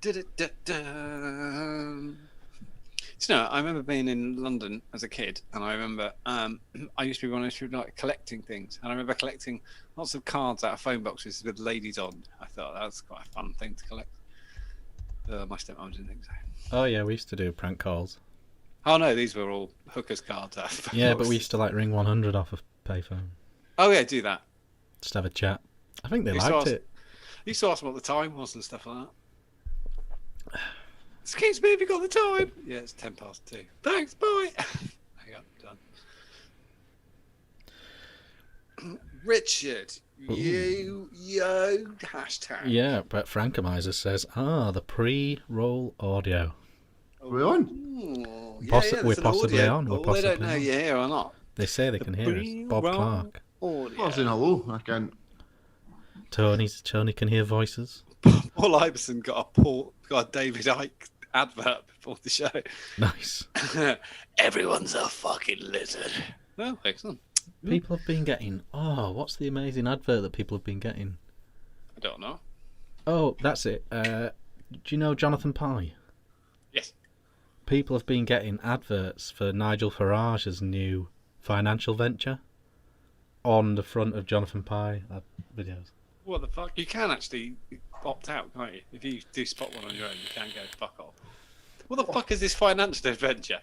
So, I remember being in London as a kid, and I remember I used to be one of those like collecting things, and I remember collecting lots of cards out of phone boxes with ladies on. I thought that was quite a fun thing to collect. My stepmom didn't think so. Oh yeah, we used to do prank calls. Oh no, these were all hookers cards out of phone Yeah, boxes. but we used to like ring 100 off a payphone. Oh yeah, do that. Just have a chat. I think they Used to liked ask- it. You used to ask them what the time was and stuff like that. Excuse me, have you got the time? Yeah, it's 2:10. Thanks, bye. Hang up, done. Richard, yo, hashtag. Yeah, Brett Frankenheiser says, the pre-roll audio. We're on. Ooh, We're possibly on. We're They don't possibly know on. you're here or not. They say they can hear us. Bob Pre-roll Clark. audio. I was saying hello. I can't. Tony can hear voices. Paul Iverson got a David Icke advert before the show. Nice. Everyone's a fucking lizard. Oh, excellent. People have been getting... what's the amazing advert that people have been getting? I don't know. Oh, that's it. Do you know Jonathan Pye? Yes. People have been getting adverts for Nigel Farage's new financial venture on the front of Jonathan Pye videos. What the fuck? You can actually opt out, can't you? If you do spot one on your own, you can go fuck off. What the fuck is this financial adventure?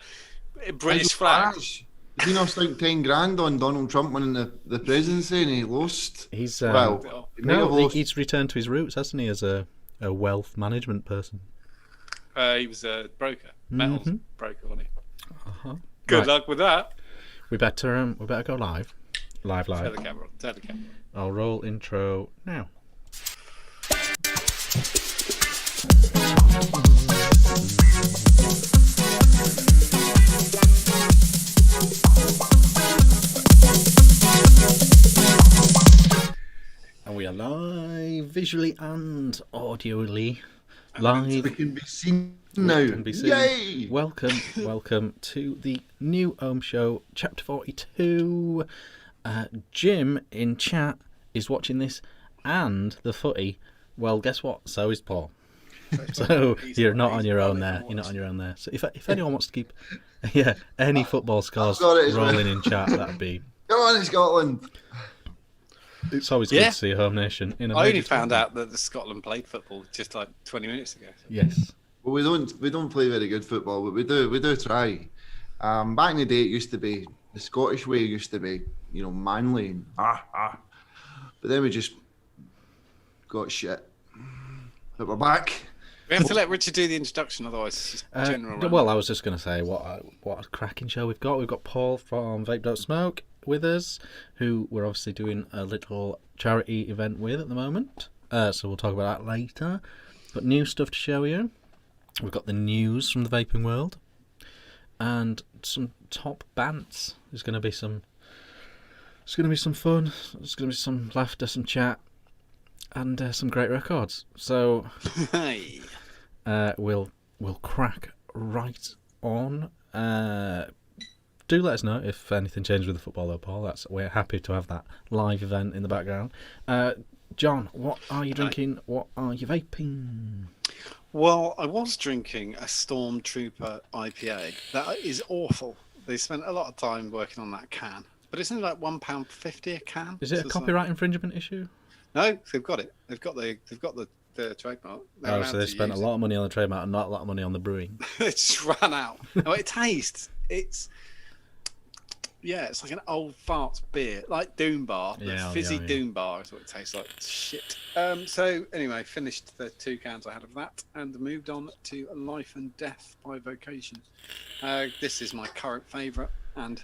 British flag. Did he not spend 10 grand on Donald Trump winning the presidency and he lost? He's he might have lost. he's returned to his roots, hasn't he, as a wealth management person. He was a broker, metals broker, wasn't he? Uh-huh. Good luck with that. We better go live. Live. Turn the camera on. I'll roll intro now. And we are live, visually and audioly. Live. We can be seen now. Can be seen. Yay! Welcome to the new Ohm Show, Chapter 42. Jim in chat is watching this, and the footy. Well, guess what? So is Paul. So you're not on your own there. You're not on your own there. So if anyone wants to keep, any football scores rolling in chat, that'd be. Come on, Scotland. It's always good to see a home nation. I only found out that Scotland played football just like 20 minutes ago. Yes. Well, we don't play very good football, but we do try. Back in the day, it used to be the Scottish way. Used to be, manly and but then we just got shit. But we're back. We have to let Richard do the introduction, otherwise it's just general. Well, I was just going to say what a cracking show we've got. We've got Paul from Vape Don't Smoke with us, who we're obviously doing a little charity event with at the moment. So we'll talk about that later. But new stuff to show you. We've got the news from the vaping world, and some top bants. There's going to be some. It's going to be some fun. There's going to be some laughter, some chat, and some great records. So we'll crack right on. Do let us know if anything changes with the football, though, Paul. We're happy to have that live event in the background. John, what are you drinking? What are you vaping? Well, I was drinking a Stormtrooper IPA. That is awful. They spent a lot of time working on that can, but it's only like £1.50 a can. Is it a copyright infringement issue? No, they've got it. They've got the trademark. So they spent a lot of money on the trademark and not a lot of money on the brewing. It just ran out. No, it tastes. It's like an old fart beer, like Doom Bar. Fizzy Doom Bar is what it tastes like. Shit. So anyway, finished the 2 cans I had of that and moved on to Life and Death by Vocation. This is my current favourite and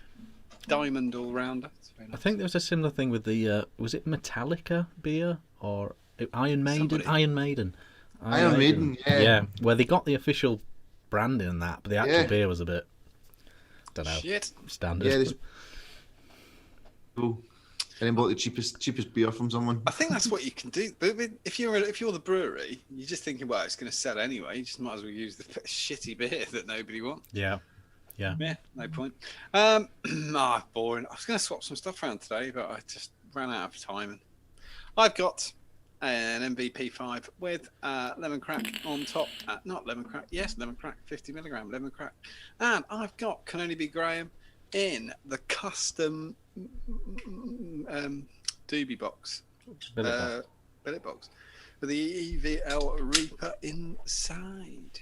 diamond all rounder. Nice. I think there was a similar thing with the was it Metallica beer or Iron Maiden? Iron Maiden, yeah, where they got the official branding and that, but the actual beer was a bit. Don't know. Shit. Standard. Yeah, and then bought the cheapest beer from someone. I think that's what you can do. But if you're the brewery, you're just thinking, well, it's going to sell anyway. You just might as well use the shitty beer that nobody wants. Yeah. Yeah, no point. Boring. I was going to swap some stuff around today, but I just ran out of time. And I've got an MVP5 with lemon crack on top. Not lemon crack, yes, lemon crack, 50 milligram lemon crack. And I've got Can Only Be Graham in the custom doobie box, billet box, with the EVL Reaper inside.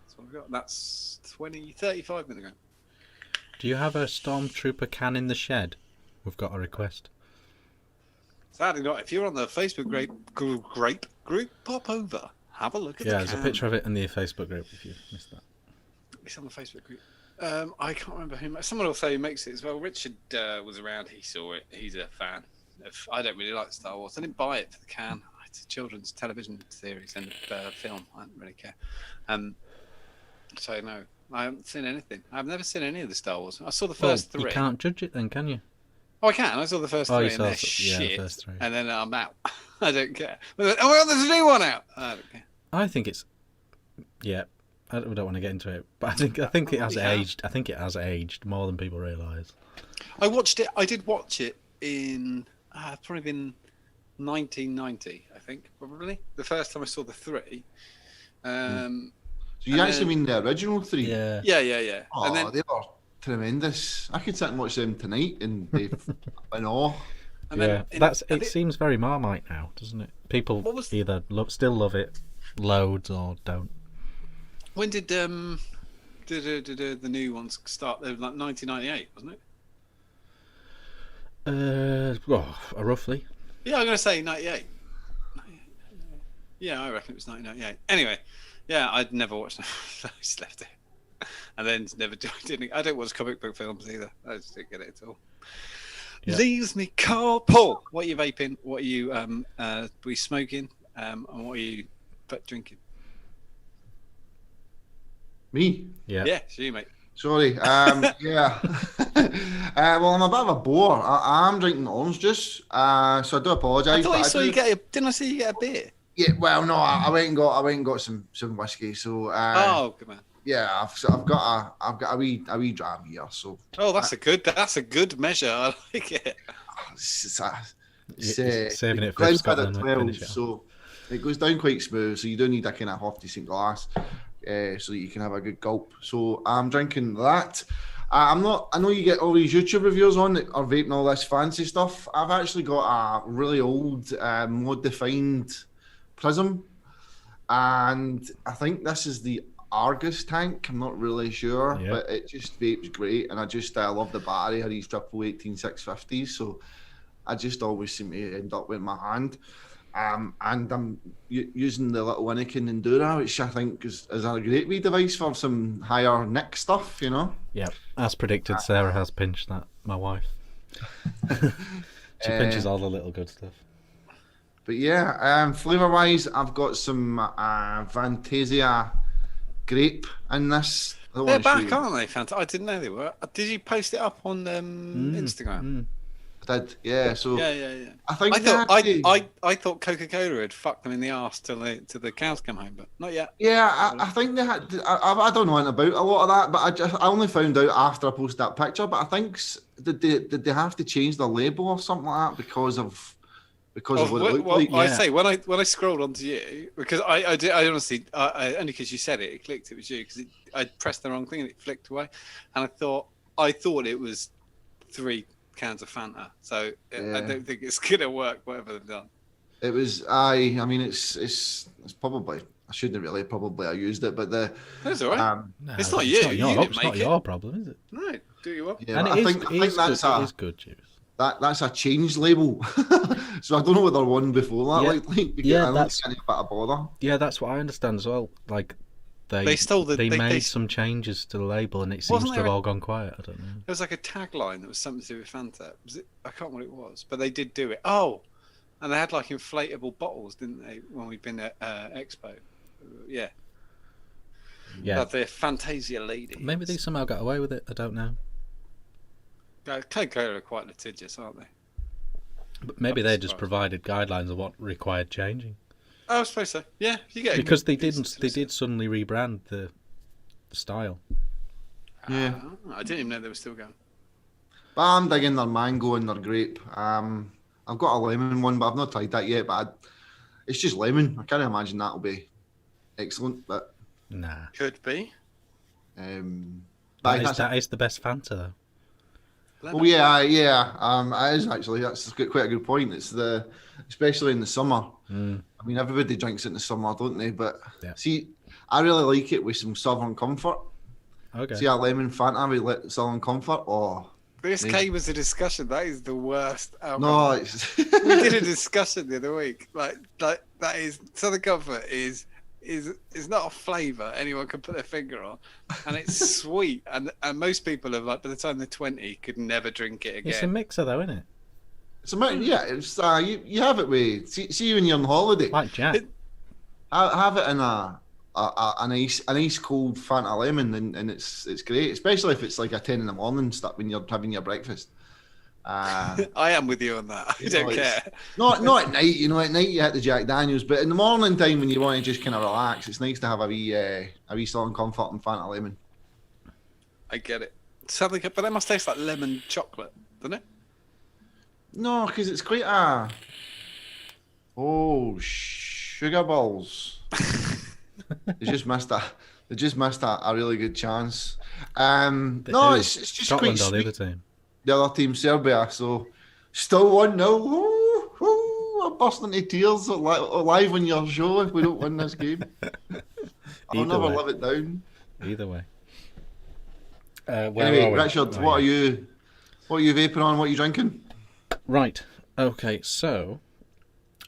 That's what I've got. That's 35 milligram. Do you have a Stormtrooper can in the shed? We've got a request. Sadly not. If you're on the Facebook grape group, pop over. Have a look at the can. Yeah, there's a picture of it in the Facebook group if you missed that. It's on the Facebook group. I can't remember who. Someone will say who makes it as well. Richard was around. He saw it. He's a fan. I don't really like Star Wars. I didn't buy it for the can. It's a children's television series and film. I don't really care. So no, I haven't seen anything. I've never seen any of the Star Wars. I saw the first three. You can't judge it then, can you? Oh, I can. I saw the first three and they're shit. The first three. And then I'm out. I don't care. Oh my God, there's a new one out. I don't care. I think it's... Yeah, I don't want to get into it, but I think it has aged. I think it has aged more than people realise. I watched it. I did watch it in... probably been 1990, I think, probably. The first time I saw the three. So you actually mean the original three? Yeah. Oh, and then, they were tremendous. I could sit and watch them tonight and be in awe. And yeah, it seems very Marmite now, doesn't it? People either still love it loads or don't. When did the new ones start? They were like 1998, wasn't it? Roughly. Yeah, I'm going to say 98. Yeah, I reckon it was 1998. Anyway, yeah, I'd never watched it. I just left it. And then I don't watch comic book films either. I just didn't get it at all. Yeah. Leaves me cold. Paul, what are you vaping? What are you were you smoking? And what are you drinking? Me? Yeah. Yeah, it's you, mate. Sorry. Yeah. Well, I'm a bit of a bore. I'm drinking orange juice. So I do apologise. I thought I saw you get didn't I see you get a beer? Yeah. Well, no, I went and got some whiskey. So. Oh, good man. Yeah, I've got a wee dram here. So. Oh, that's a good measure. I like it. Saving it for Scotland. 12, so it goes down quite smooth. So you do need a kind of half decent glass, so that you can have a good gulp. So I'm drinking that. I know you get all these YouTube reviewers on that are vaping all this fancy stuff. I've actually got a really old, mod-defined Prism, and I think this is the Argus tank. I'm not really sure, but it just vapes great, and I love the battery. I these triple 18650s, so I just always seem to end up with my hand. And I'm using the little Anakin Endura, which I think is a great wee device for some higher neck stuff, you know? Yeah, as predicted, Sarah has pinched that, my wife. She pinches all the little good stuff. But yeah, flavour-wise, I've got some Fantasia grape in this. They're back, aren't they? Fantastic. I didn't know they were. Did you post it up on Instagram? I did, yeah. So yeah. I thought Coca-Cola had fucked them in the arse till the cows come home, but not yet. Yeah, I think they had. I don't know anything about a lot of that, but I only found out after I posted that picture. But I think did they have to change the label or something like that because of what it looked like? I say when I scrolled onto you, because I honestly only because you said it clicked, it was you, because I pressed the wrong thing and it flicked away, and I thought it was 3 cans of Fanta, so I don't think it's gonna work whatever they've done. It was I mean it's probably I shouldn't really I used it, but that's all right. No, it's not you. It's not your problem, is it? No, do you up? Yeah, and I think that's good juice. That's a changed label, so I don't know what they're one before that. That's kind of a bit of bother. Yeah, that's what I understand as well. Like they made some changes to the label, and it seems to have all gone quiet. I don't know. There was like a tagline that was something to do with Fanta. I can't remember what it was, but they did do it. Oh, and they had like inflatable bottles, didn't they? When we'd been at Expo, yeah. Like the Fantasia lady. Maybe they somehow got away with it. I don't know. Coca-Cola are quite litigious, aren't they? But maybe they just provided guidelines of what required changing. Oh, I suppose so. Yeah, you get because they did suddenly rebrand the style. Yeah, I didn't even know they were still going. But I'm digging their mango and their grape. I've got a lemon one, but I've not tried that yet. But It's just lemon. I can't imagine that'll be excellent, but Nah. Could be. That is the best Fanta, though. Oh yeah. It is actually. That's quite a good point. It's especially in the summer. I mean, everybody drinks it in the summer, don't they? But see, I really like it with some Southern Comfort. Okay. See, a lemon Fanta with Southern Comfort. Oh, this came as a discussion. That is the worst. No, it's... we did a discussion the other week. Like that is Southern Comfort is not a flavour anyone can put their finger on, and it's sweet. And most people have, like, by the time they're 20, could never drink it again. It's a mixer, though, isn't it? It's It's you have it with see you when you're on holiday. Like Jack. Have it in a nice cold Fanta lemon, and it's great, especially if it's like a 10 in the morning stuff when you're having your breakfast. I am with you on that. I don't care. Not at night, at night you hit the Jack Daniels, but in the morning time when you want to just kind of relax, it's nice to have a wee Southern Comfort and Fanta lemon. I get it. Southern, but that must taste like lemon chocolate, doesn't it? No, because it's quite sugar balls. They just missed a really good chance. It's just Scotland quite or the sweet. other team. The other team, Serbia, so still 1-0. I'm bursting into tears live on your show if we don't win this game. I'll never live it down. Either way. Anyway, Richard, what are you vaping on? What are you drinking? Right. Okay. So,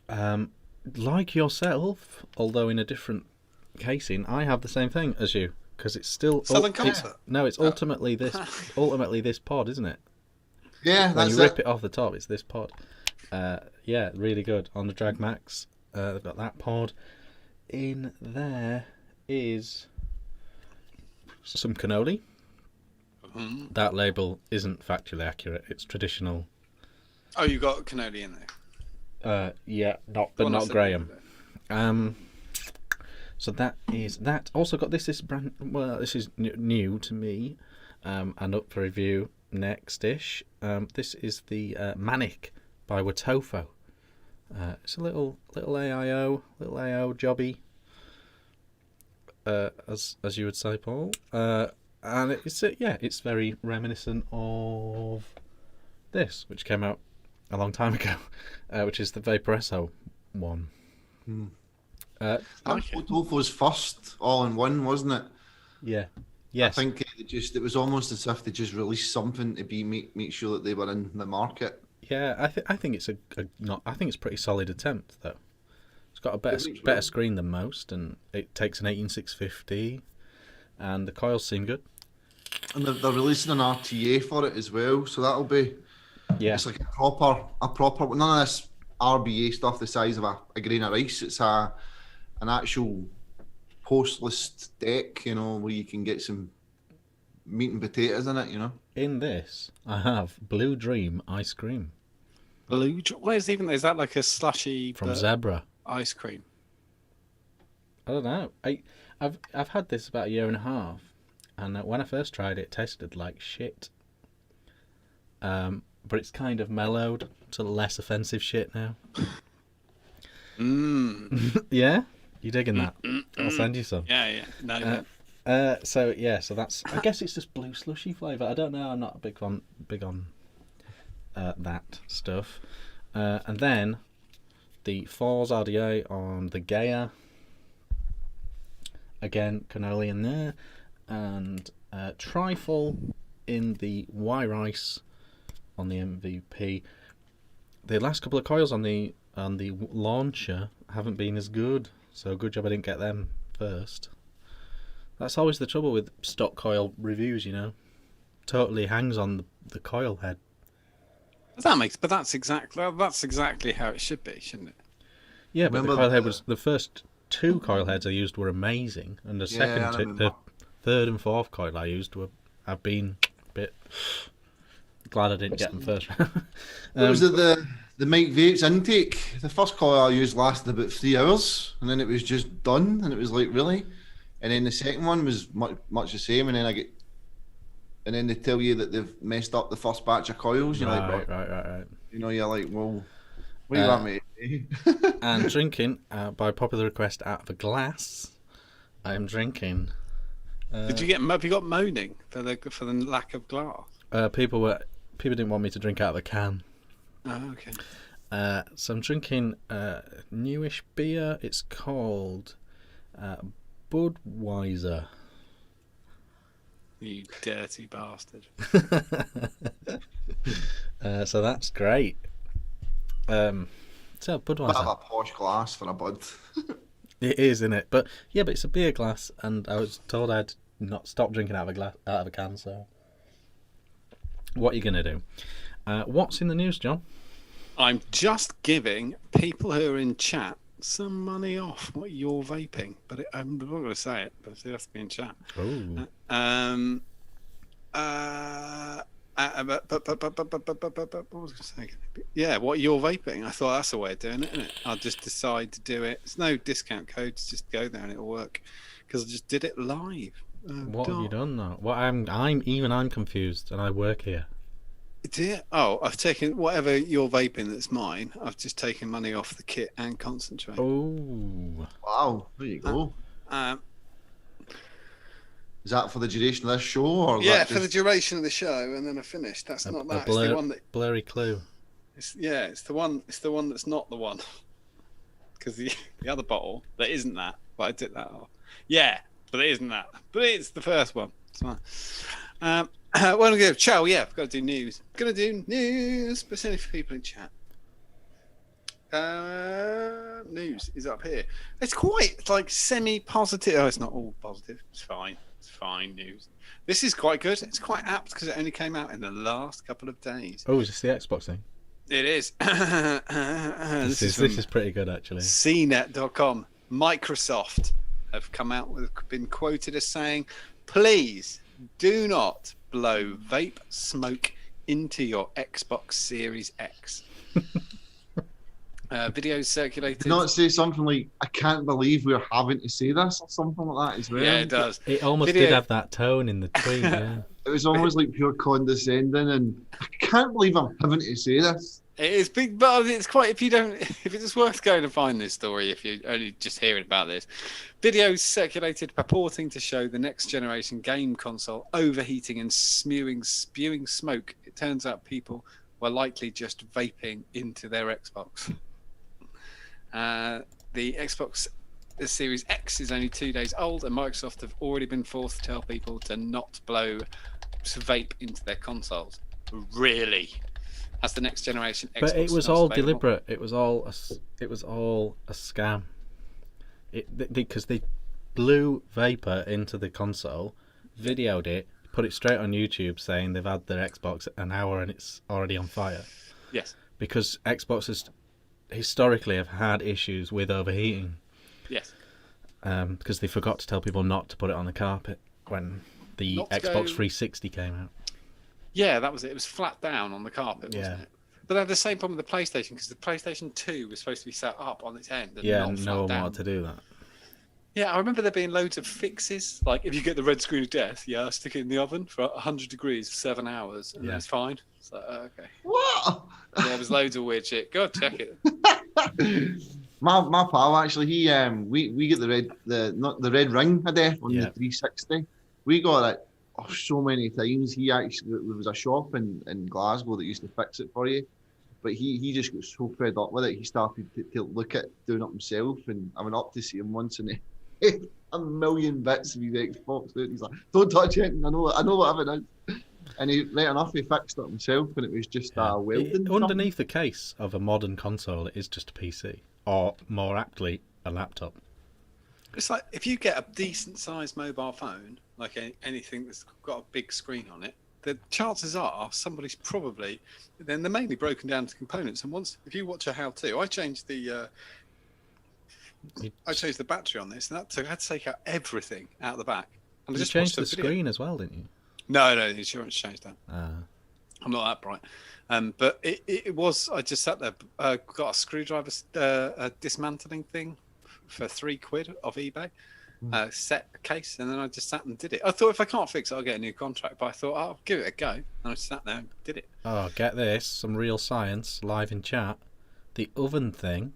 like yourself, although in a different casing, I have the same thing as you because it's still Southern Comfort. It's ultimately this pod, isn't it? Yeah, when you rip it off the top, it's this pod. Really good on the Drag Max. They've got that pod. In there is some cannoli. Mm-hmm. That label isn't factually accurate. It's traditional. Oh, you got cannoli in there. Not Graham. So that is that. Also got this brand. Well, this is new to me, and up for review next-ish. This is the Manic by Watofo. It's a little AIO jobby, as you would say, Paul. And it's very reminiscent of this, which came out a long time ago, which is the Vaporesso one. Watofo's first all-in-one, wasn't it? Yeah. Yes. I think it was almost as if they just released something to make sure that they were in the market. Yeah, I think it's I think it's a pretty solid attempt though. It's got a better screen than most, and it takes an 18650, and the coils seem good. And they're releasing an RTA for it as well, so that'll be it's like a proper none of this RBA stuff the size of a grain of rice. It's an actual postless deck, where you can get some meat and potatoes in it, In this, I have Blue Dream ice cream. Is that like a slushy from Zebra ice cream? I don't know. I've had this about a year and a half, and when I first tried it, it tasted like shit. But it's kind of mellowed to less offensive shit now. Yeah? You digging that? I'll send you some. Yeah. No. So that's. I guess it's just blue slushy flavour. I don't know. I'm not big on that stuff. And then the Falls RDA on the Gaia. Again, cannoli in there, and trifle in the Y Rice on the MVP. The last couple of coils on the launcher haven't been as good, so good job I didn't get them first. That's always the trouble with stock coil reviews, Totally hangs on the coil head. But that's exactly how it should be, shouldn't it? Yeah, but the coil head was the first two coil heads I used were amazing, and the third and fourth coil I used I've been a bit glad I didn't get them first. Was it the Mike Vapes intake? The first coil I used lasted about 3 hours, and then it was just done, and it was like, really? And then the second one was much the same, and then they tell you that they've messed up the first batch of coils. You're right. you're like, well, What do you want me to say? And drinking, by popular request, out of a glass. I am drinking. Have you got moaning for the lack of glass? People didn't want me to drink out of a can. Oh, okay. So I'm drinking newish beer. It's called Budweiser. You dirty bastard. So that's great. So Budweiser. Bit of a posh glass for a bud. It is, isn't it? But it's a beer glass, and I was told I'd not stop drinking out of a can. So, what are you gonna do? What's in the news, John? I'm just giving people who are in chat some money off what you're vaping, but I'm not going to say it, but it has to be in chat. Oh. What was I going to say? Yeah, what you're vaping. I thought that's a way of doing it, isn't it? I'll just decide to do it. It's no discount codes. Just go there and it'll work. Because I just did it live. What have you done though? Well, I'm confused, and I work here. Oh, I've taken whatever you're vaping that's mine. I've just taken money off the kit and concentrate. Oh. Wow, there you go. Is that for the duration of this show, or for the duration of the show, and then I finished. That's not that. It's the one that blurry clue. It's the one. It's the one that's not the one. Because the other bottle that isn't that, but I did that off. Yeah, but it isn't that. But it's the first one. It's fine. What am I going to do? Chow, yeah, I've got to do news. Going to do news, specifically for people in chat. News is up here. It's quite like semi-positive. Oh, it's not all positive. It's fine. It's fine news. This is quite good. It's quite apt because it only came out in the last couple of days. Oh, is this the Xbox thing? It is. This is pretty good, actually. CNET.com. Microsoft have come out with, been quoted as saying, please do not blow vape smoke into your Xbox Series X. Videos circulated. Did not say something like, I can't believe we're having to say this, or something like that as well. Yeah, it does. It almost did have that tone in the tweet, yeah. It was almost like pure condescending, and I can't believe I'm having to say this. It is big, but it's quite, if it's worth going to find this story, if you're only just hearing about this. Videos circulated purporting to show the next generation game console overheating and spewing smoke. It turns out people were likely just vaping into their Xbox. The Xbox Series X is only 2 days old, and Microsoft have already been forced to tell people to not blow vape into their consoles. Really? As the next generation Xbox. But it was all deliberate. It was all a scam. Because they blew vapor into the console, videoed it, put it straight on YouTube, saying they've had their Xbox an hour and it's already on fire. Yes. Because Xboxes historically have had issues with overheating. Yes. Because they forgot to tell people not to put it on the carpet when the Xbox 360 came out. Yeah, that was it. It was flat down on the carpet, wasn't it? But they had the same problem with the PlayStation, because the PlayStation 2 was supposed to be set up on its end. And no one wanted to do that. Yeah, I remember there being loads of fixes. Like, if you get the red screen of death, stick it in the oven for 100 degrees for 7 hours, and then it's fine. It's like, okay. What? Yeah, there was loads of weird shit. Go check it. my pal, actually, he we get the red ring of death on the 360. We got it so many times. There was a shop in Glasgow that used to fix it for you, but he just got so fed up with it, he started to look at doing it himself. And I went up to see him once, and he had a million bits of his Xbox. He's like, don't touch it, I know what it is. And he fixed it himself, and it was just welding. Underneath the case of a modern console, it is just a PC, or more aptly, a laptop. It's like, if you get a decent sized mobile phone, like anything that's got a big screen on it, the chances are somebody's probably, then they're mainly broken down to components. And if you watch a how-to, I changed the battery on this, and I had to take out everything out the back. And you just changed the screen as well, didn't you? No, the insurance changed that. I'm not that bright. But it was, I just sat there, got a screwdriver dismantling thing for £3 off eBay, set a case, and then I just sat and did it. I thought, if I can't fix it, I'll get a new contract, but I thought, I'll give it a go, and I sat there and did it. Oh, get this, some real science live in chat. The oven thing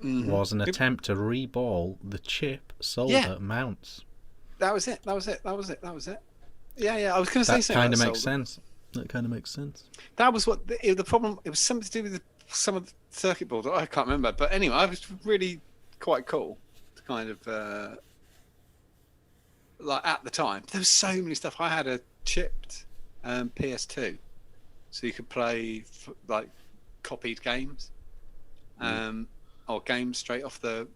was an attempt to reball the chip solder mounts. That was it. Yeah. I was going to say something. That kind of makes sense. That was what the problem. It was something to do with some of the circuit boards. I can't remember, but anyway, it was really quite cool to kind of like at the time. There was so many stuff. I had a chipped PS2, so you could play like copied games, or games straight off the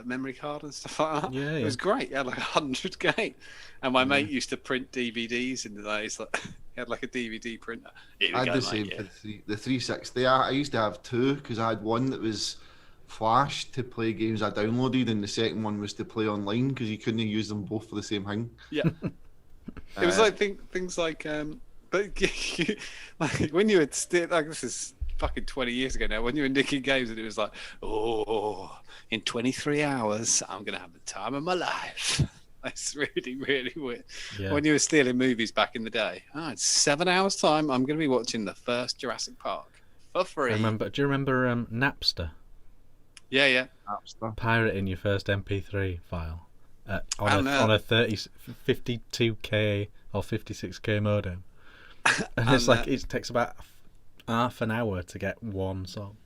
memory card and stuff like that. Yeah, it was great. It had like 100 games, and my mate used to print DVDs in the days. Like, he had like a DVD printer. I had the same for the 360. I used to have two because I had one that was flash to play games I downloaded, and the second one was to play online because you couldn't use them both for the same thing. Yeah, it was like things like but like when you would still, like, this is fucking 20 years ago now, when you were nicking games and it was like, oh, in 23 hours I'm gonna have the time of my life. That's really, really weird. Yeah. When you were stealing movies back in the day, in 7 hours time I'm gonna be watching the first Jurassic Park for free. Do you remember Napster? Yeah. Napster. Pirating your first MP3 file on a 52k or 56k modem, and it's like it takes about half an hour to get one song.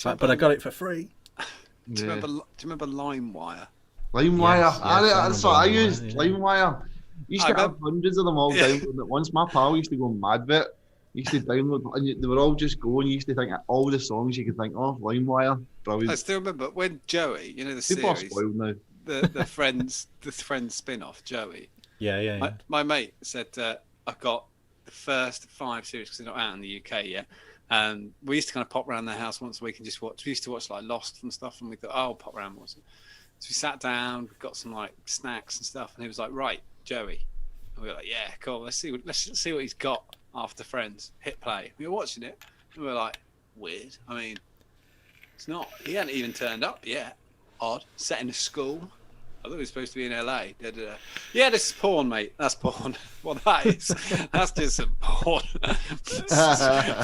But I got it for free. Do you remember LimeWire? LimeWire. I used LimeWire. Used to have hundreds of them all downloaded at once. My pal used to go mad with it. He used to download, and they were all just going. You used to think all the songs you could think of. LimeWire. Brilliant. I still remember when Joey, you know the People series, are spoiled now. the Friends spin-off, Joey. Yeah. My mate said I got the first 5 series because they're not out in the UK yet. And we used to kind of pop around their house once a week and just watch. We used to watch like Lost and stuff, and we thought, I'll pop around once. So we sat down, we got some like snacks and stuff, and he was like, "Right, Joey," and we were like, "Yeah, cool. Let's see what he's got after Friends." Hit play. We were watching it, and we were like, "Weird. I mean, it's not. He hadn't even turned up yet. Odd. Set in a school. I thought he was supposed to be in LA. Yeah, this is porn, mate. That's porn. What that is, that's just some porn."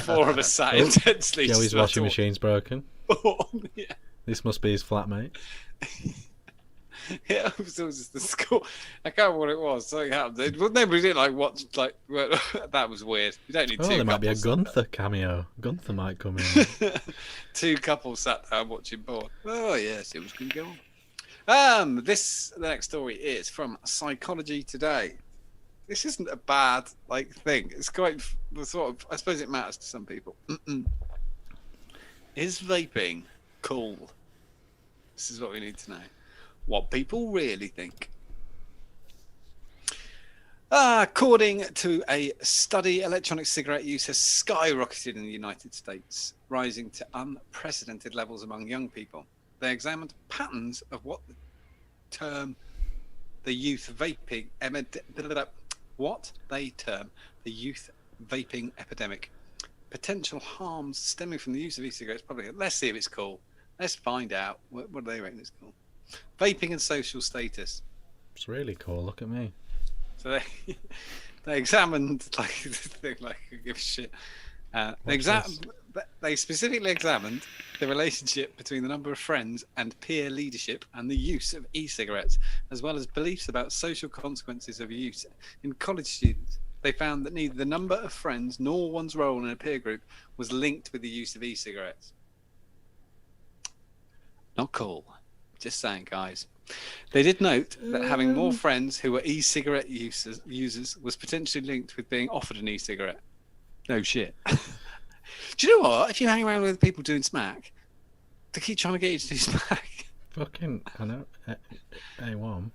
4 of us sat intensely. Joey's washing machine's broken. Porn, yeah. This must be his flatmate. Yeah, it was just the school. I can't remember what it was. Something happened. Nobody did like watch. Like that was weird. You don't need two. There might be a Gunther cameo. Gunther might come in. 2 couples sat down watching porn. Oh yes, it was going to go on. The next story is from Psychology Today. This isn't a bad thing. It's quite sort of. I suppose it matters to some people. Is vaping cool? This is what we need to know. What people really think. According to a study, electronic cigarette use has skyrocketed in the United States, rising to unprecedented levels among young people. They examined patterns of what they term the youth vaping epidemic. Potential harms stemming from the use of e-cigarettes. Probably. Let's see if it's cool. Let's find out. What do they reckon it's called? Vaping and social status. It's really cool. Look at me. So they examined thing I give a shit. They specifically examined the relationship between the number of friends and peer leadership and the use of e-cigarettes, as well as beliefs about social consequences of use in college students. They found that neither the number of friends nor one's role in a peer group was linked with the use of e-cigarettes. Not cool. Just saying, guys. They did note that having more friends who were e-cigarette users was potentially linked with being offered an e-cigarette. No shit. Do you know what? If you hang around with people doing smack, they keep trying to get you to do smack. Fucking, I know. A1.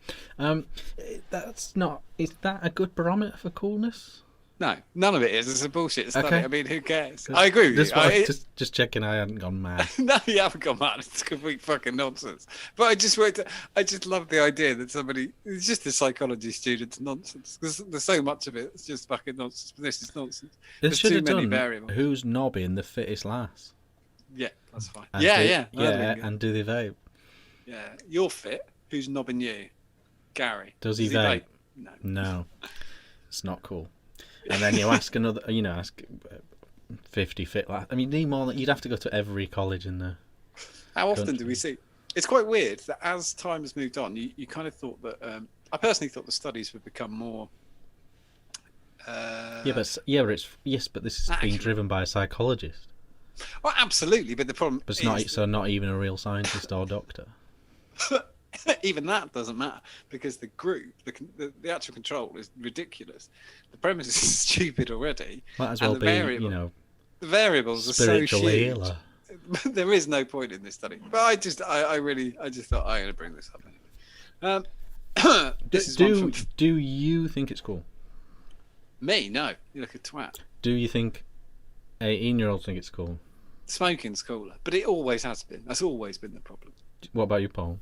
That's not. Is that a good barometer for coolness? No, none of it is. It's a bullshit study. Okay. I mean, who cares? I agree with you. Just checking I hadn't gone mad. No, you haven't gone mad. It's complete fucking nonsense. But I just love the idea that it's just a psychology student's nonsense. There's so much of it. It's just fucking nonsense. But this is nonsense. There's too many variables. Who's knobbing the fittest lass? Yeah, that's fine. And and do they vape? Yeah, you're fit. Who's knobbing you? Gary. Does he vape? No. It's not cool. And then you ask another, 50 fit. I mean, need more. You'd have to go to every college in the. How often do we see? It's quite weird that as time has moved on, you kind of thought that. I personally thought the studies would become more. But this is being driven by a psychologist. Well, absolutely, but the problem. But it's not even a real scientist or doctor. Even that doesn't matter because the group, the actual control is ridiculous. The premise is stupid already. Might as well be, the variables are so huge. There is no point in this study. But I just thought I'm going to bring this up anyway. Do you think it's cool? Me? No. You look a twat. Do you think 18-year-olds think it's cool? Smoking's cooler, but it always has been. That's always been the problem. What about you, Paul?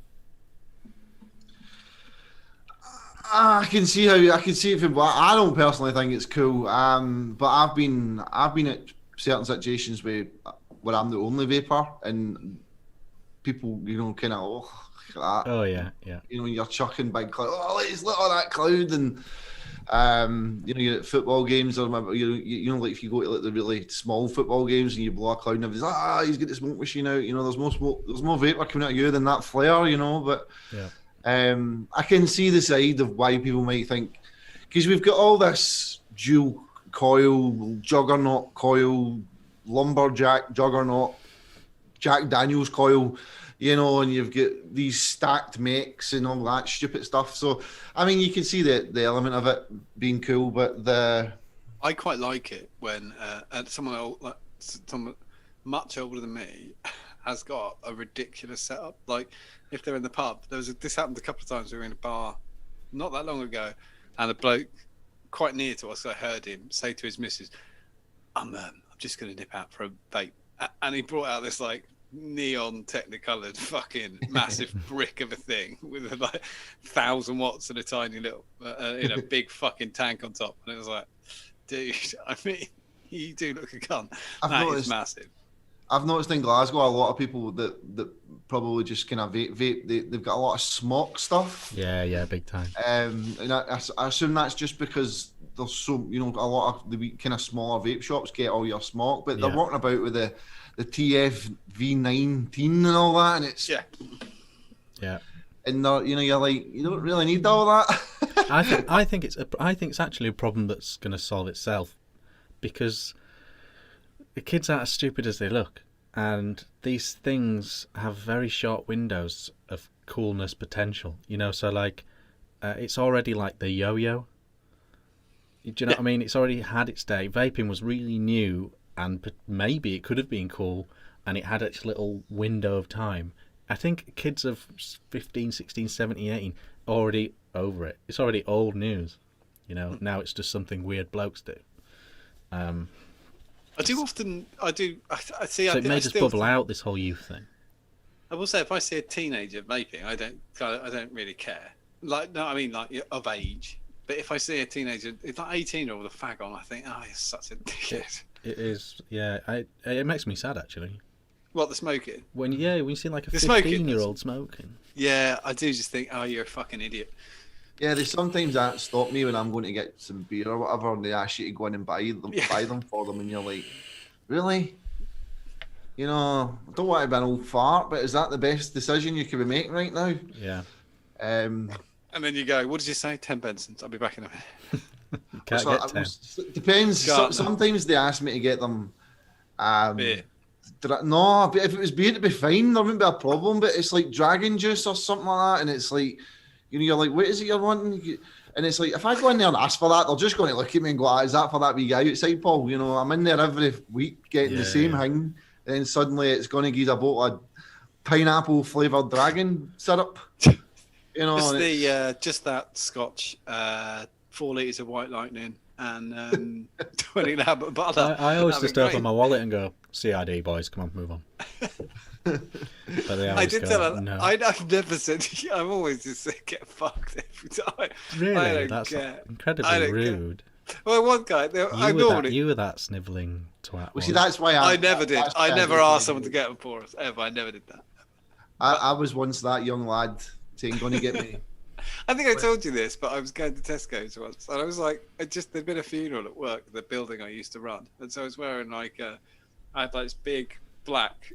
I can see it from. I don't personally think it's cool. But I've been at certain situations where I'm the only vapor, and people, kind of look at that. Oh yeah. You're chucking big cloud. Oh, let's look at that cloud, and you're at football games, or like if you go to like the really small football games and you blow a cloud, and everybody's he's got the smoke machine out. There's more smoke, there's more vapor coming out of you than that flare. But yeah. I can see the side of why people might think, because we've got all this dual coil, juggernaut coil, lumberjack juggernaut, Jack Daniels coil, and you've got these stacked mechs and all that stupid stuff. So, I mean, you can see the element of it being cool, but I quite like it when someone much older than me has got a ridiculous setup. Like, if they're in the pub, this happened a couple of times. We were in a bar not that long ago, and a bloke quite near to us, I heard him say to his missus, I'm just going to nip out for a vape. And he brought out this like neon technicolored fucking massive brick of a thing with like 1,000 watts and a tiny little big fucking tank on top. And it was like, dude, I mean, you do look a cunt. That is massive. I've noticed in Glasgow a lot of people that probably just kind of vape. They've got a lot of smoke stuff. Yeah, big time. And I assume that's just because there's so a lot of the kind of smaller vape shops get all your smoke, but they're walking about with the TF V19 and all that, and it's yeah. And you're like, you don't really need all that. I think it's actually a problem that's going to solve itself, because the kids aren't as stupid as they look, and these things have very short windows of coolness potential. So like, it's already like the yo-yo. Do you know what I mean? It's already had its day. Vaping was really new, and maybe it could have been cool, and it had its little window of time. I think kids of 15, 16, 17, 18 already over it. It's already old news. Now it's just something weird blokes do. I see. So it may just bubble out, this whole youth thing. I will say, if I see a teenager vaping, I don't really care. Like, no, I mean, like, of age. But if I see a teenager, it's like 18-year-old with a fag on, I think, he's such a dickhead. It is, yeah. It makes me sad, actually. What, the smoking? When you see like a 15-year-old smoking. Yeah, I do just think, you're a fucking idiot. Yeah, there's sometimes that stop me when I'm going to get some beer or whatever, and they ask you to go in and buy them for them, and you're like, really? I don't want to be an old fart, but is that the best decision you could be making right now? Yeah. And then you go, what did you say? 10 Bensons. I'll be back in a minute. Can't get 10. It depends. Sometimes they ask me to get them. Beer. No, but if it was beer, it'd be fine. There wouldn't be a problem. But it's like dragon juice or something like that, and it's like, you're like, what is it you're wanting? And it's like, if I go in there and ask for that, they're just going to look at me and go, is that for that wee guy outside, Paul? I'm in there every week getting the same thing. And then suddenly it's going to give a bottle of pineapple flavoured dragon syrup. Just that Scotch, 4 litres of White Lightning, and 20 lab of butter. I always just open my wallet and go, CID, boys, come on, move on. But they always tell her, no. I've never said, I've always just said, get fucked every time. Really? That's incredibly rude. Well, one guy, you were that snivelling twat. Well, see, that's why I never did. I never asked someone to get them for us, ever. I never did that. I was once that young lad saying, going to get me. I think I told you this, but I was going to Tesco's once, and I was like, there'd been a funeral at work, the building I used to run, and so I was wearing like I had like this big black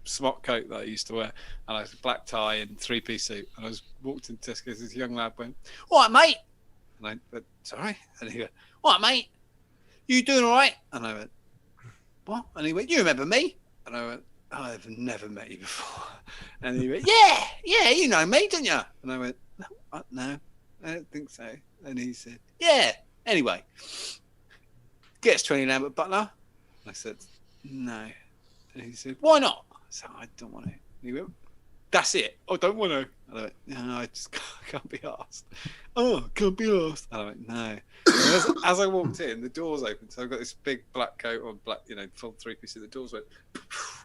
smock coat that I used to wear, and I had a black tie and 3-piece suit, and I walked into Tesco's. This young lad went, "All right, mate," and I went, "Sorry," and he went, "All right, mate, you doing all right?" And I went, "What?" And he went, "You remember me?" And I went, "I've never met you before." And he went, yeah, you know me, don't you?" And I went, "No, I don't think so." And he said, "Yeah, anyway, get us 20 Lambert Butler." And I said, "No." And he said, "Why not?" I said, "I don't want to." And he went, "That's it. I don't want to." And I went, "No, I just can't be asked." "Oh, can't be asked." And I went, "No." And as I walked in, the doors opened. So I've got this big black coat on, black, full 3-piece. The doors went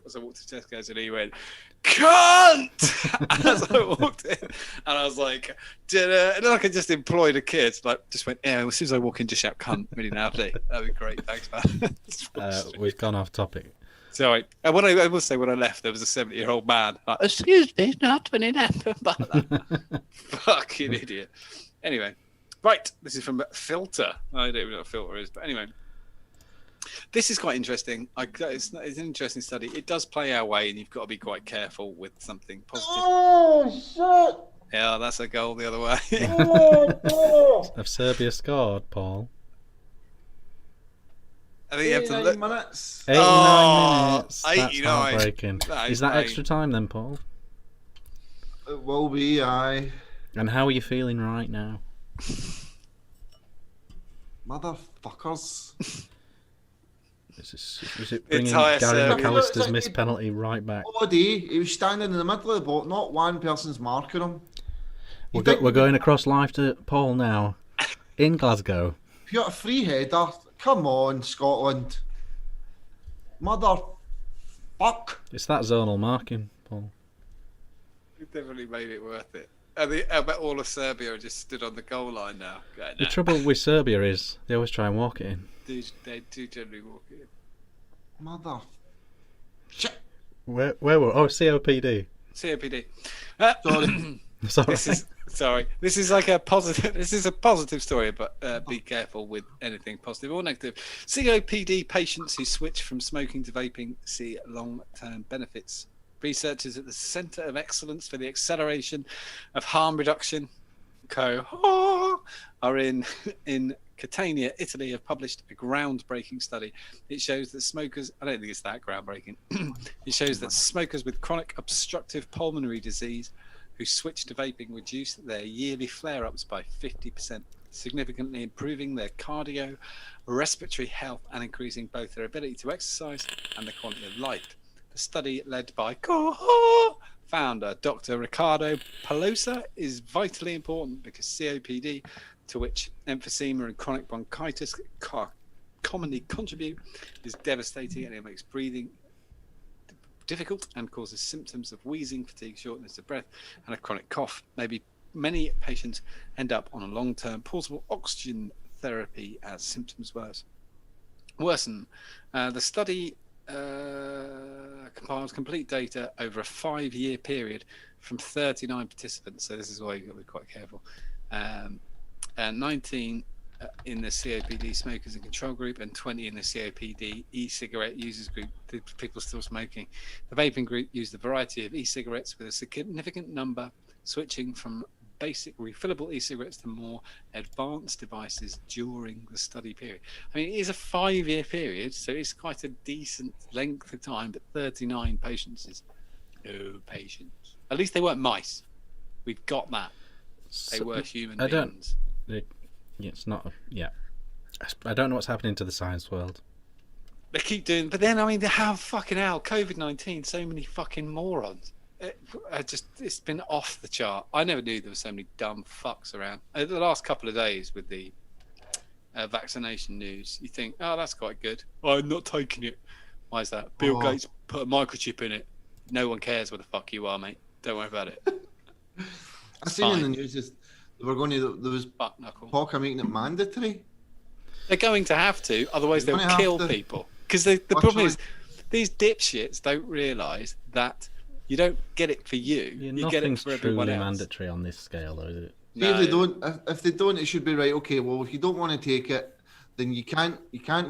as I walked to Tesco's, and he went, "Cunt!" As I walked in, and I was like, "Dinner!" And then I could just employed a kid, like just went, "Yeah." As soon as I walk in, just shout "cunt" really loudly. That'd be great. Thanks, man. We've gone off topic. Sorry. And I will say, when I left, there was a 70-year-old man. Like, "Excuse me, not 20 Lambert." Fucking idiot. Anyway, right. This is from Filter. I don't even know what Filter is, but anyway. This is quite interesting. It's an interesting study. It does play our way, and you've got to be quite careful with something positive. Oh, shit! Yeah, that's a goal the other way. Have Serbia scored, Paul? I think you have to look. Minutes. 89 minutes. That's 89. heartbreaking. Is that extra time then, Paul? It will be, aye. And how are you feeling right now? Motherfuckers. Is it bringing Entire Gary Serbia. McAllister's missed penalty right back? All day, he was standing in the middle of the boat, not one person's marking him. We're going across live to Paul now, in Glasgow. If you got a free header, come on, Scotland. Mother fuck. It's that zonal marking, Paul. You definitely made it worth it. I bet all of Serbia are just stood on the goal line now. Going, The "Nah." trouble with Serbia is they always try and walk it in. They do generally walk it in. Mother. Shit. Where were? Oh, COPD. COPD. Sorry. This is like a positive. This is a positive story, but be careful with anything positive or negative. COPD patients who switch from smoking to vaping see long-term benefits. Researchers at the Centre of Excellence for the Acceleration of Harm Reduction, are in Catania, Italy, have published a groundbreaking study. It shows that smokers, I don't think it's that groundbreaking, it shows that smokers with chronic obstructive pulmonary disease who switch to vaping reduce their yearly flare-ups by 50%, significantly improving their cardio, respiratory health, and increasing both their ability to exercise and the quality of life. The study, led by founder Dr. Ricardo Pelosa, is vitally important because COPD, to which emphysema and chronic bronchitis commonly contribute, is devastating, and it makes breathing difficult and causes symptoms of wheezing, fatigue, shortness of breath, and a chronic cough. Many patients end up on a long-term portable oxygen therapy as symptoms worsen. The study compiles complete data over a 5-year period from 39 participants, so this is why you've got to be quite careful. And 19 in the COPD smokers and control group, and 20 in the COPD e-cigarette users group, the people still smoking. The vaping group used a variety of e-cigarettes, with a significant number switching from basic refillable e-cigarettes to more advanced devices during the study period. I mean, it is a 5-year period, so it's quite a decent length of time, but 39 patients is no patience. At least they weren't mice. We've got that. They were human beings. It's not. Yeah. I don't know what's happening to the science world. They keep doing, but then, I mean, they have fucking hell, COVID-19, so many fucking morons. It's been off the chart. I never knew there were so many dumb fucks around. The last couple of days with the vaccination news, you think, oh, that's quite good. Oh, I'm not taking it. Why is that? Bill Gates put a microchip in it. No one cares where the fuck you are, mate. Don't worry about it. I seen in the news there was talk of making it mandatory. They're going to have to, otherwise they'll kill people. Because the problem is, these dipshits don't realise that you don't get it for you. Yeah, you get it for everyone else. Nothing's truly mandatory on this scale, though, is it? See, if they don't, if they don't, it should be right. Okay, well, if you don't want to take it, then you can't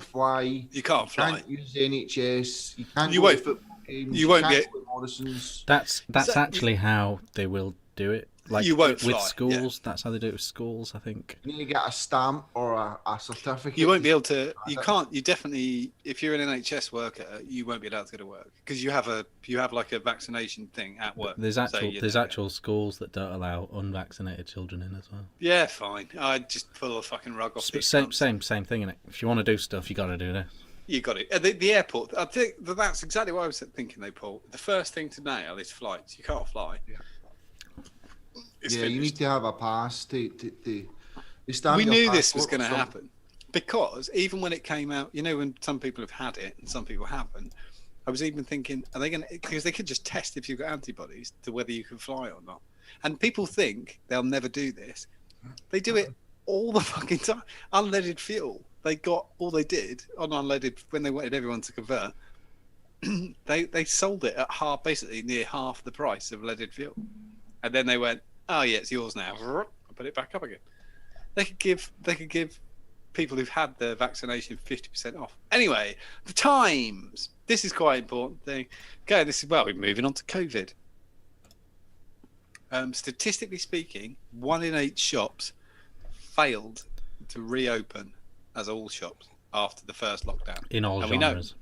fly. You can't fly. You can't use the NHS. You can't You go to won't- football games. you won't can't get- go to Morrison's. That's actually how they will do it. Like You won't with fly, schools, that's how they do it with schools, I think. You need to get a stamp or a certificate. You won't be able to. You can't. You definitely. If you're an NHS worker, you won't be allowed to go to work because you have like a vaccination thing at work. There's So actual schools that don't allow unvaccinated children in as well. Yeah, fine. I just pull a fucking rug off. Same thing, innit? If you want to do stuff, you got to do this. You got it. At the airport, I think that's exactly what I was thinking. They pull the first thing to nail is flights. You can't fly. Yeah. It's you finished. need to have a pass to stamp We your knew this was passport going to or something. happen because even when it came out, when some people have had it and some people haven't, I was even thinking, are they going to? Because they could just test if you've got antibodies to whether you can fly or not. And people think they'll never do this. They do it all the fucking time. Unleaded fuel. They got all they did on unleaded when they wanted everyone to convert. they sold it at basically near half the price of leaded fuel, and then they went, "Oh yeah, it's yours now." I put it back up again. They could give people who've had the vaccination 50% off. Anyway, the times. This is quite an important thing. Okay, we're moving on to COVID. Statistically speaking, 1 in 8 shops failed to reopen as all shops after the first lockdown. In all And genres.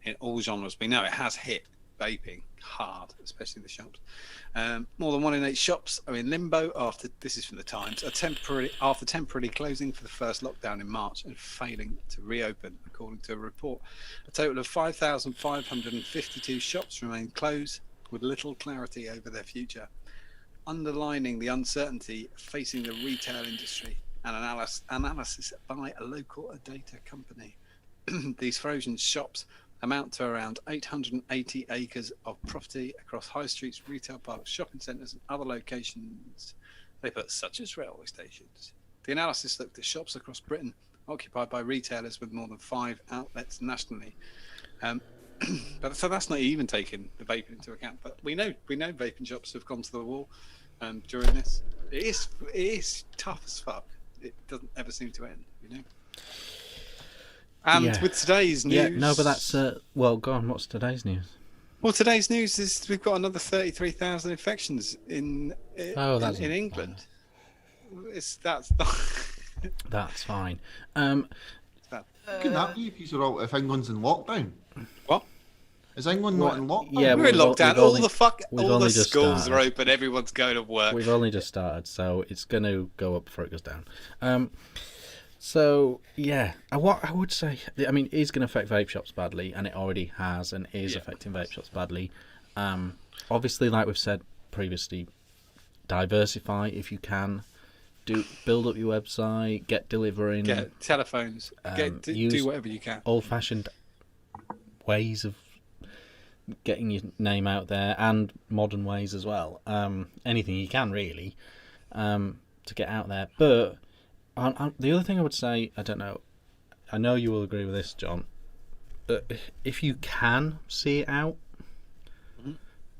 In all genres, we know it has hit vaping hard, especially the shops. More than 1 in 8 shops are in limbo after, this is from the Times, after temporarily closing for the first lockdown in March and failing to reopen, according to a report. A total of 5,552 shops remain closed with little clarity over their future, underlining the uncertainty facing the retail industry. An analysis by a local data company. These frozen shops amount to around 880 acres of property across high streets, retail parks, shopping centres and other locations, such as railway stations. The analysis looked at shops across Britain occupied by retailers with more than 5 outlets nationally. But so that's not even taking the vaping into account. But we know vaping shops have gone to the wall during this. It is tough as fuck. It doesn't ever seem to end, And with today's news... Yeah, no, but that's... well, go on, what's today's news? Well, today's news is we've got another 33,000 infections in England. That's fine. Couldn't that be if England's in lockdown? What? Is England not in lockdown? Yeah, we're in lockdown. All the schools started. are open. Everyone's going to work. We've only just started, so it's going to go up before it goes down. So, yeah, what I would say, I mean, it is going to affect vape shops badly, and it already has and is affecting vape shops badly. Obviously, like we've said previously, diversify if you can. Build up your website, get delivering. Get telephones. Do whatever you can. Old-fashioned ways of getting your name out there, and modern ways as well. Anything you can, really, to get out there. But the other thing I would say, I don't know, I know you will agree with this, John, but if you can see it out,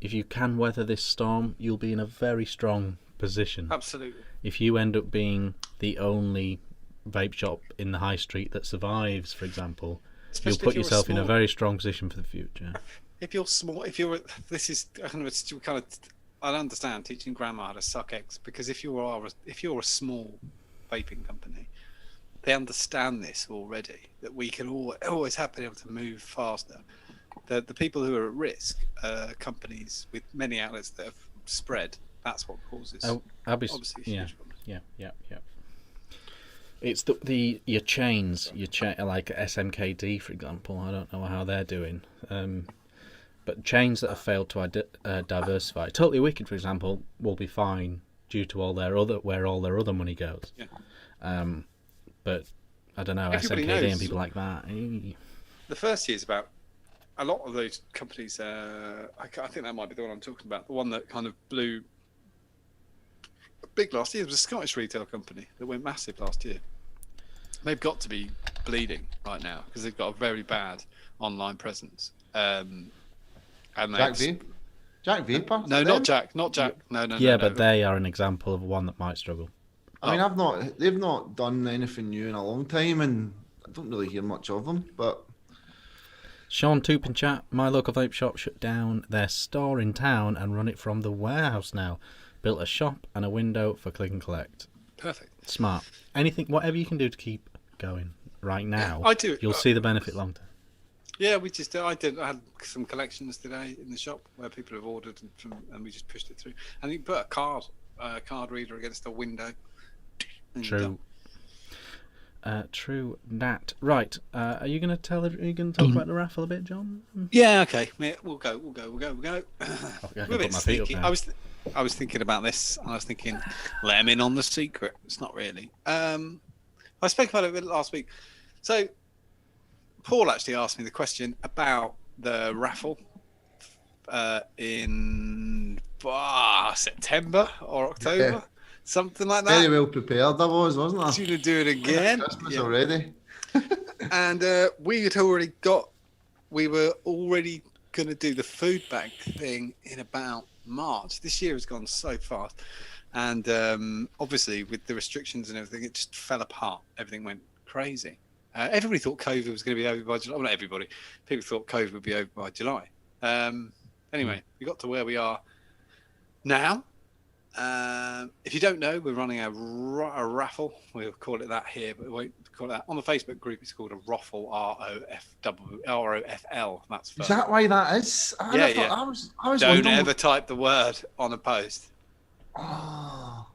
if you can weather this storm, you'll be in a very strong position. Absolutely. If you end up being the only vape shop in the high street that survives, for example, you'll put yourself in a very strong position for the future. If you're small, I understand teaching grandma how to suck eggs, because if you're a small vaping company, they understand this already, that we can always have been able to move faster. The people who are at risk are companies with many outlets that have spread. That's what causes obviously huge problems. Yeah. It's your chains, like SMKD, for example. I don't know how they're doing. But chains that have failed to diversify, Totally Wicked, for example, will be fine due to where all their other money goes. Yeah. But I don't know, Everybody SMKD knows. and people like that. The first year is about a lot of those companies. I think that might be the one I'm talking about. The one that kind of blew big last year was a Scottish retail company that went massive last year. They've got to be bleeding right now because they've got a very bad online presence. And Jack Vapor? No, not Jack. No. Yeah, but they are an example of one that might struggle. I mean, they've not done anything new in a long time, and I don't really hear much of them. But Sean Toop chat, my local vape shop shut down their store in town and run it from the warehouse now. Built a shop and a window for click and collect. Perfect. Smart. Anything, whatever you can do to keep going right now, I do. You'll see the benefit long term. Yeah, I had some collections today in the shop where people have ordered and we just pushed it through. And you put a card reader against a window. True. True that. Right. Are you going to talk about the raffle a bit, John? Yeah. Okay. Yeah, we'll go. I was thinking about this, and I was thinking, let him in on the secret. It's not really. I spoke about it a bit last week. So, Paul actually asked me the question about the raffle in September or October. Yeah. Something like that. Very well prepared I was, wasn't I? She's going to do it again. Christmas already. And we were already going to do the food bank thing in about March. This year has gone so fast. And obviously, with the restrictions and everything, it just fell apart. Everything went crazy. Everybody thought COVID was going to be over by July. Well, not everybody. People thought COVID would be over by July. Anyway, we got to where we are now. If you don't know, we're running a raffle. We'll call it that here, but we won't call it that. On the Facebook group, it's called a Roffle, ROFL. That's Is that why that is? I was Don't ever type the word on a post. Oh,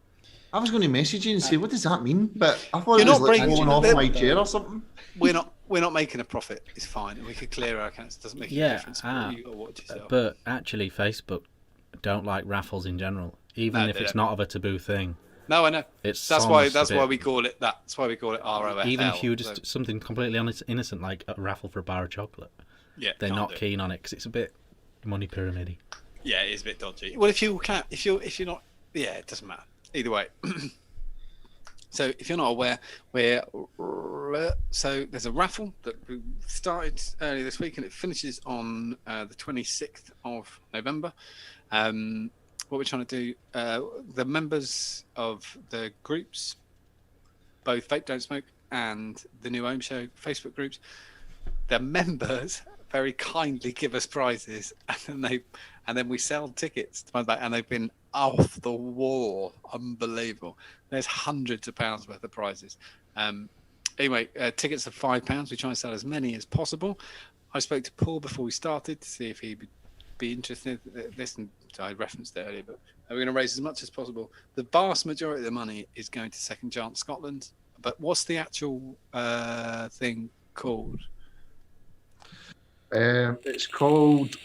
I was going to message you and say, what does that mean? But I thought it was like falling off my chair or something. We're not making a profit. It's fine. We could clear our accounts. It doesn't make a difference. You got to watch yourself. But actually, Facebook don't like raffles in general. Even if it's not of a taboo thing. No, I know. That's why we call it that. That's why we call it ROFL. Even if you were just something completely innocent, like a raffle for a bar of chocolate, they're not keen on it because it's a bit money pyramidy. Yeah, it is a bit dodgy. Well, if you're not, it doesn't matter. Either way. So if you're not aware, there's a raffle that we started earlier this week and it finishes on the 26th of November. What we're trying to do, the members of the groups, both Vape Don't Smoke and the new Ohm Show Facebook groups, the members very kindly give us prizes, and then we sell tickets to find back, and they've been off the wall, unbelievable. There's hundreds of pounds worth of prizes. Anyway, tickets are £5. We try and sell as many as possible. I spoke to Paul before we started to see if he would be interested in this, and I referenced it earlier, but we're going to raise as much as possible. The vast majority of the money is going to Second Chance Scotland, but what's the actual thing called? It's called,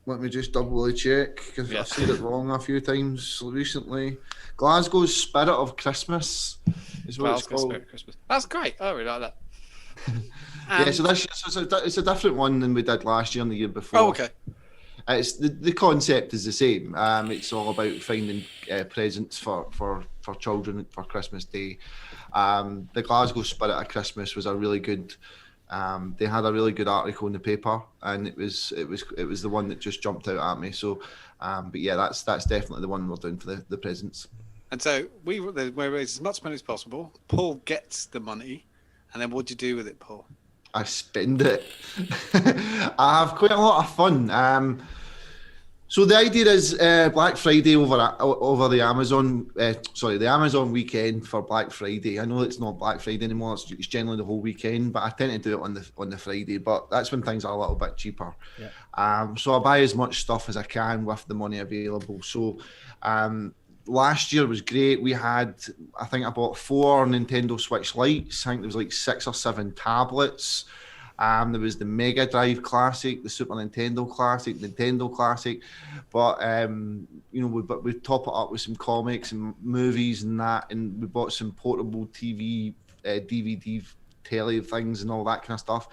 let me just double check because I've said it wrong a few times recently. Glasgow's Spirit of Christmas is what it's called. Spirit of Christmas. That's great. I really like that. It's a different one than we did last year and the year before. Oh, okay. It's the concept is the same. It's all about finding presents for children for Christmas Day. The Glasgow Spirit of Christmas was a really good. They had a really good article in the paper, and it was the one that just jumped out at me. So, but yeah, that's definitely the one we're doing for the presents. And so we raise as much money as possible. Paul gets the money, and then what do you do with it, Paul? I spend it. I have quite a lot of fun. So the idea is Black Friday over the Amazon. The Amazon weekend for Black Friday. I know it's not Black Friday anymore. It's generally the whole weekend, but I tend to do it on the Friday. But that's when things are a little bit cheaper. Yeah. So I buy as much stuff as I can with the money available. So last year was great. We had, I think I bought 4 Nintendo Switch Lites. I think there was like 6 or 7 tablets. There was the Mega Drive Classic, the Super Nintendo Classic, Nintendo Classic. But, we top it up with some comics and movies and that. And we bought some portable TV, DVD, telly things and all that kind of stuff.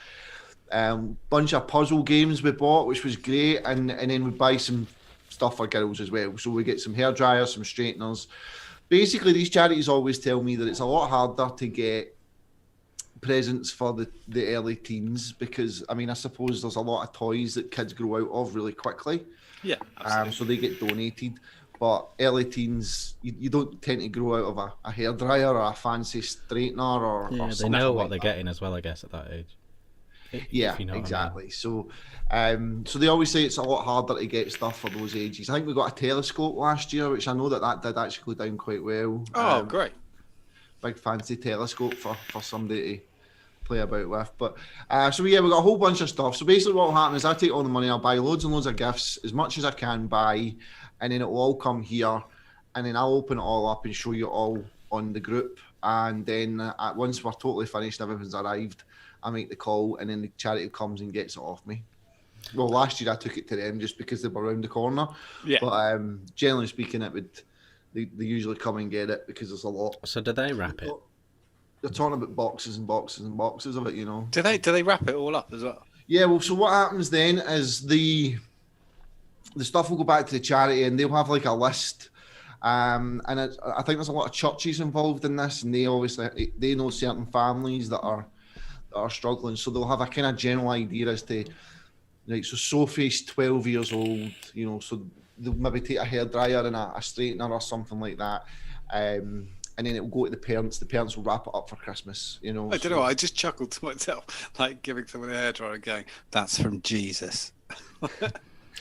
Bunch of puzzle games we bought, which was great. And then we buy some stuff for girls as well. So we get some hair dryers, some straighteners. Basically, these charities always tell me that it's a lot harder to get presents for the early teens because, I suppose there's a lot of toys that kids grow out of really quickly. Yeah, absolutely. So they get donated. But early teens, you don't tend to grow out of a hairdryer or a fancy straightener or Yeah, they something know what like they're that. getting as well, I guess, at that age. Yeah, If you know exactly. What I mean. So they always say it's a lot harder to get stuff for those ages. I think we got a telescope last year, which I know that did actually go down quite well. Oh, great. Big fancy telescope for somebody to play about with. But so yeah, we got a whole bunch of stuff. So basically what will happen is I take all the money, I'll buy loads and loads of gifts, as much as I can buy, and then it will all come here, and then I'll open it all up and show you all on the group. And then once we're totally finished, everything's arrived, I make the call, and then the charity comes and gets it off me. Well, last year I took it to them just because they were around the corner. Yeah. But generally speaking, they usually come and get it because there's a lot. So do they wrap it? They're talking about boxes and boxes and boxes of it, you know. Do they wrap it all up as well? Yeah, well, so what happens then is the stuff will go back to the charity, and they'll have like a list. And I think there's a lot of churches involved in this, and they obviously they know certain families that are struggling, so they'll have a kind of general idea as to, like, so Sophie's 12 years old, you know, so they'll maybe take a hairdryer and a straightener or something like that, and then it will go to the parents. The parents will wrap it up for Christmas, you know. I don't know. I just chuckled to myself, like giving someone a hairdryer and going, "That's from Jesus."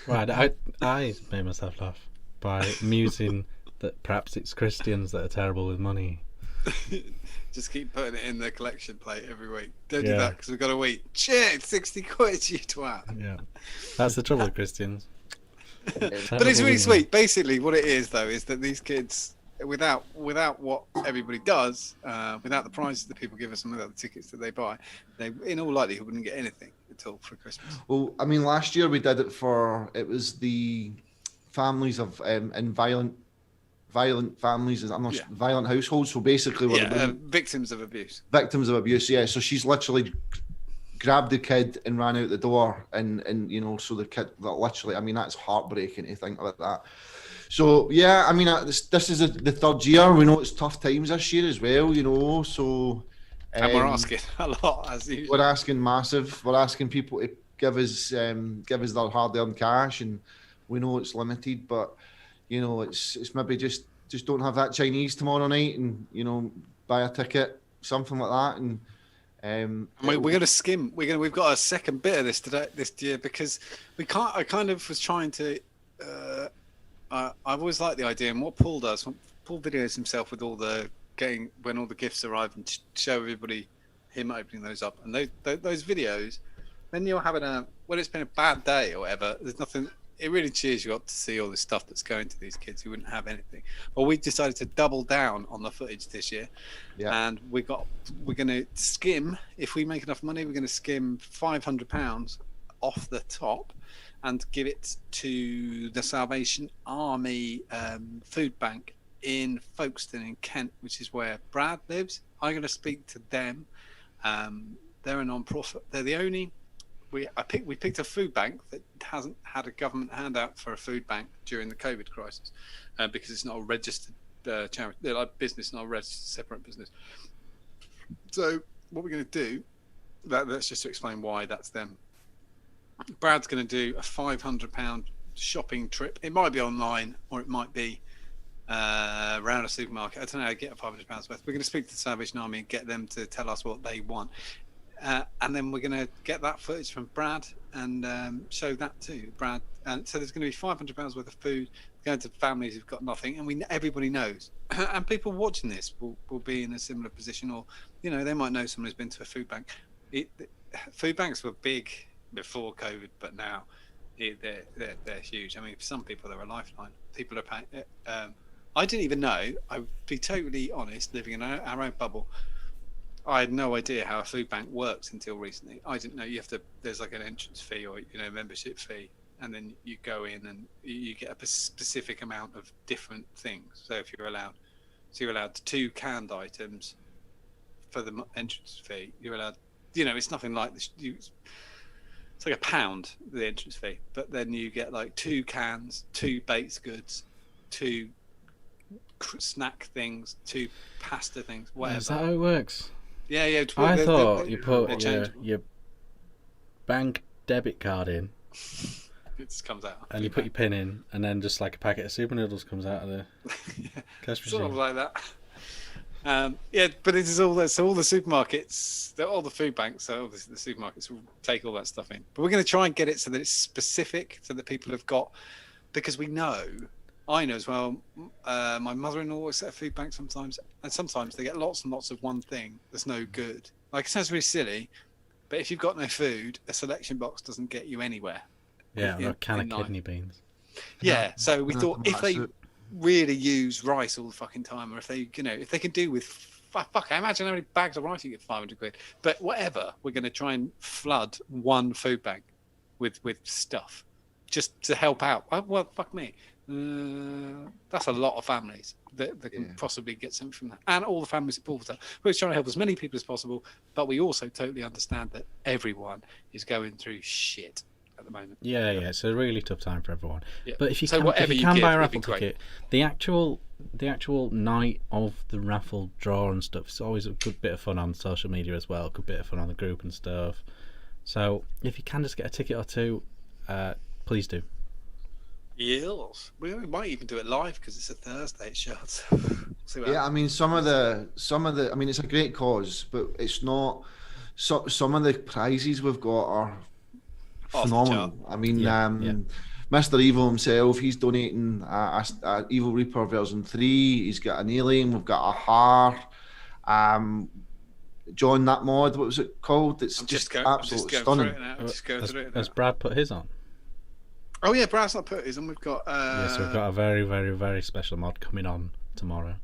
Right, I made myself laugh by musing that perhaps it's Christians that are terrible with money. Just keep putting it in the collection plate every week. Don't do Yeah. that because we've got a week. Shit, 60 quid, you twat. Yeah, that's the trouble with Christians. But it's Terrible really with sweet. Basically, what it is, though, is that these kids, without what everybody does, without the prizes that people give us and without the tickets that they buy, they, in all likelihood, wouldn't get anything at all for Christmas. Well, I mean, last year we did it was the families of in violent families. I'm not violent households. So basically, Victims of abuse. Victims of abuse. Yeah. So she's literally grabbed the kid and ran out the door, and you know, so the kid that literally, I mean, that's heartbreaking to think about that. So yeah, I mean, this is the third year. We know it's tough times this year as well, you know. So and we're asking a lot, as usual. We're asking massive. We're asking people to give us their hard-earned cash, and we know it's limited, but you know, it's maybe just don't have that Chinese tomorrow night, and you know, buy a ticket, something like that, and we're going to skim. We've got a second bit of this this year, because we can't. I kind of was trying to. I've always liked the idea, and what Paul does. Paul videos himself with all the when all the gifts arrive, and show everybody him opening those up, and those videos. Then you're having when it's been a bad day or whatever. There's nothing. It really cheers you up to see all the stuff that's going to these kids who wouldn't have anything. Well, we decided to double down on the footage this year, and we're going to skim. If we make enough money, we're going to skim £500 off the top, and give it to the Salvation Army food bank in Folkestone in Kent, which is where Brad lives. I'm going to speak to them. They're a non-profit. They're the only. We picked a food bank that hasn't had a government handout for a food bank during the COVID crisis, because it's not a registered charity. They're like business, not a registered separate business. So what we're going to do, that's just to explain why that's them. Brad's going to do a £500 shopping trip. It might be online, or it might be around a supermarket. I don't know how to get £500 worth. We're going to speak to the Salvation Army and get them to tell us what they want. And then we're going to get that footage from Brad and show that to Brad. And so there's going to be £500 worth of food going to families who've got nothing, and everybody knows. And people watching this will be in a similar position, or you know, they might know someone who's been to a food bank. Food banks were big before COVID, but now they're huge. I mean, for some people they're a lifeline. People are paying. I didn't even know. I'll be totally honest, living in our own bubble. I had no idea how a food bank works until recently. I didn't know there's like an entrance fee or, you know, membership fee, and then you go in and you get a specific amount of different things. So if you're allowed 2 canned items for the entrance fee, you're allowed, you know, it's nothing like this. It's like £1, the entrance fee, but then you get like 2 cans, 2 baked goods, 2 snack things, 2 pasta things, whatever. Is that how it works? Yeah. I thought you put your bank debit card in, It just comes out. And you put your pin in, and then just like a packet of super noodles comes out of the cash machine. Sort of like that. Yeah, but it is all that. So all the supermarkets, all the food banks, so all the supermarkets will take all that stuff in. But we're going to try and get it so that it's specific, so that people have got, because I know as well. My mother-in-law works at a food bank sometimes, and sometimes they get lots and lots of one thing that's no good. Like, it sounds really silly, but if you've got no food, a selection box doesn't get you anywhere. Yeah, or a can of kidney beans. Yeah, so we thought if they really use rice all the fucking time, or if they can do with fuck, I imagine how many bags of rice you get 500 quid. But whatever, we're going to try and flood one food bank with stuff just to help out. Well, fuck me. That's a lot of families that can possibly get something from that, and all the families at Porter. We're trying to help as many people as possible, but we also totally understand that everyone is going through shit at the moment. Yeah, it's a really tough time for everyone. Yeah. But if you can buy a raffle ticket, the actual night of the raffle draw and stuff, it's always a good bit of fun on social media as well. A good bit of fun on the group and stuff. So if you can just get a ticket or two, please do. Yes, we might even do it live because it's a Thursday. It shows. Yeah, I mean some of the. I mean, it's a great cause, but it's not. Some of the prizes we've got are phenomenal. I mean, Mr. Evil himself, he's donating a Evil Reaper version 3. He's got an alien. We've got a har. John, that mod, what was it called? It's just absolutely stunning. Has Brad put his on? Oh yeah, Brad's not put his on. We've got yes, we've got a very, very, very special mod coming on tomorrow.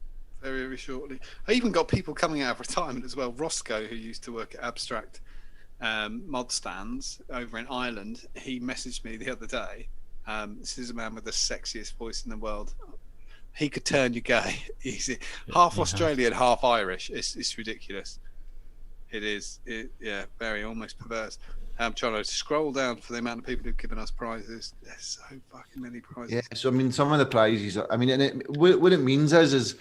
Very, very shortly. I even got people coming out of retirement as well. Roscoe, who used to work at Abstract mod stands over in Ireland, he messaged me the other day. This is a man with the sexiest voice in the world. He could turn you gay easy. Half Australian, half Irish. It's ridiculous. It is. Yeah, very almost perverse. I'm trying to scroll down for the amount of people who've given us prizes. There's so fucking many prizes. Yeah, so I mean, some of the prizes. I mean, what it means is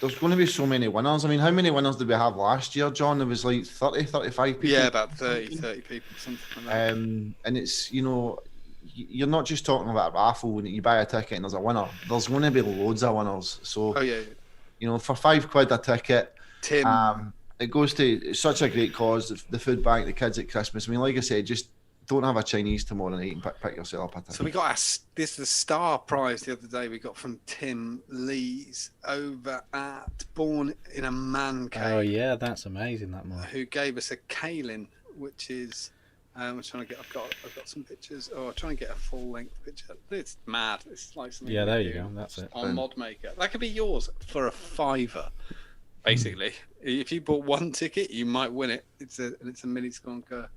there's going to be so many winners. I mean, how many winners did we have last year, John? There was like 30, 35 people. Yeah, about 30 people, something like that. And it's, you're not just talking about a raffle when you buy a ticket and there's a winner. There's going to be loads of winners. So, for £5 a ticket, Tim. It goes to such a great cause, the food bank, the kids at Christmas. I mean, like I said, just don't have a Chinese tomorrow night and pick yourself up a ticket. So we got the star prize the other day we got from Tim Lees over at Born in a Man Cave. Oh yeah, that's amazing, that one. Who gave us a Kalin, which is I'm trying to get. I've got some pictures. Oh, I'll try and get a full length picture. It's mad. It's like something. Yeah, there you go. That's it. On Mod Maker, that could be yours for a £5. Basically, if you bought one ticket, you might win it. It's a mini Skonka.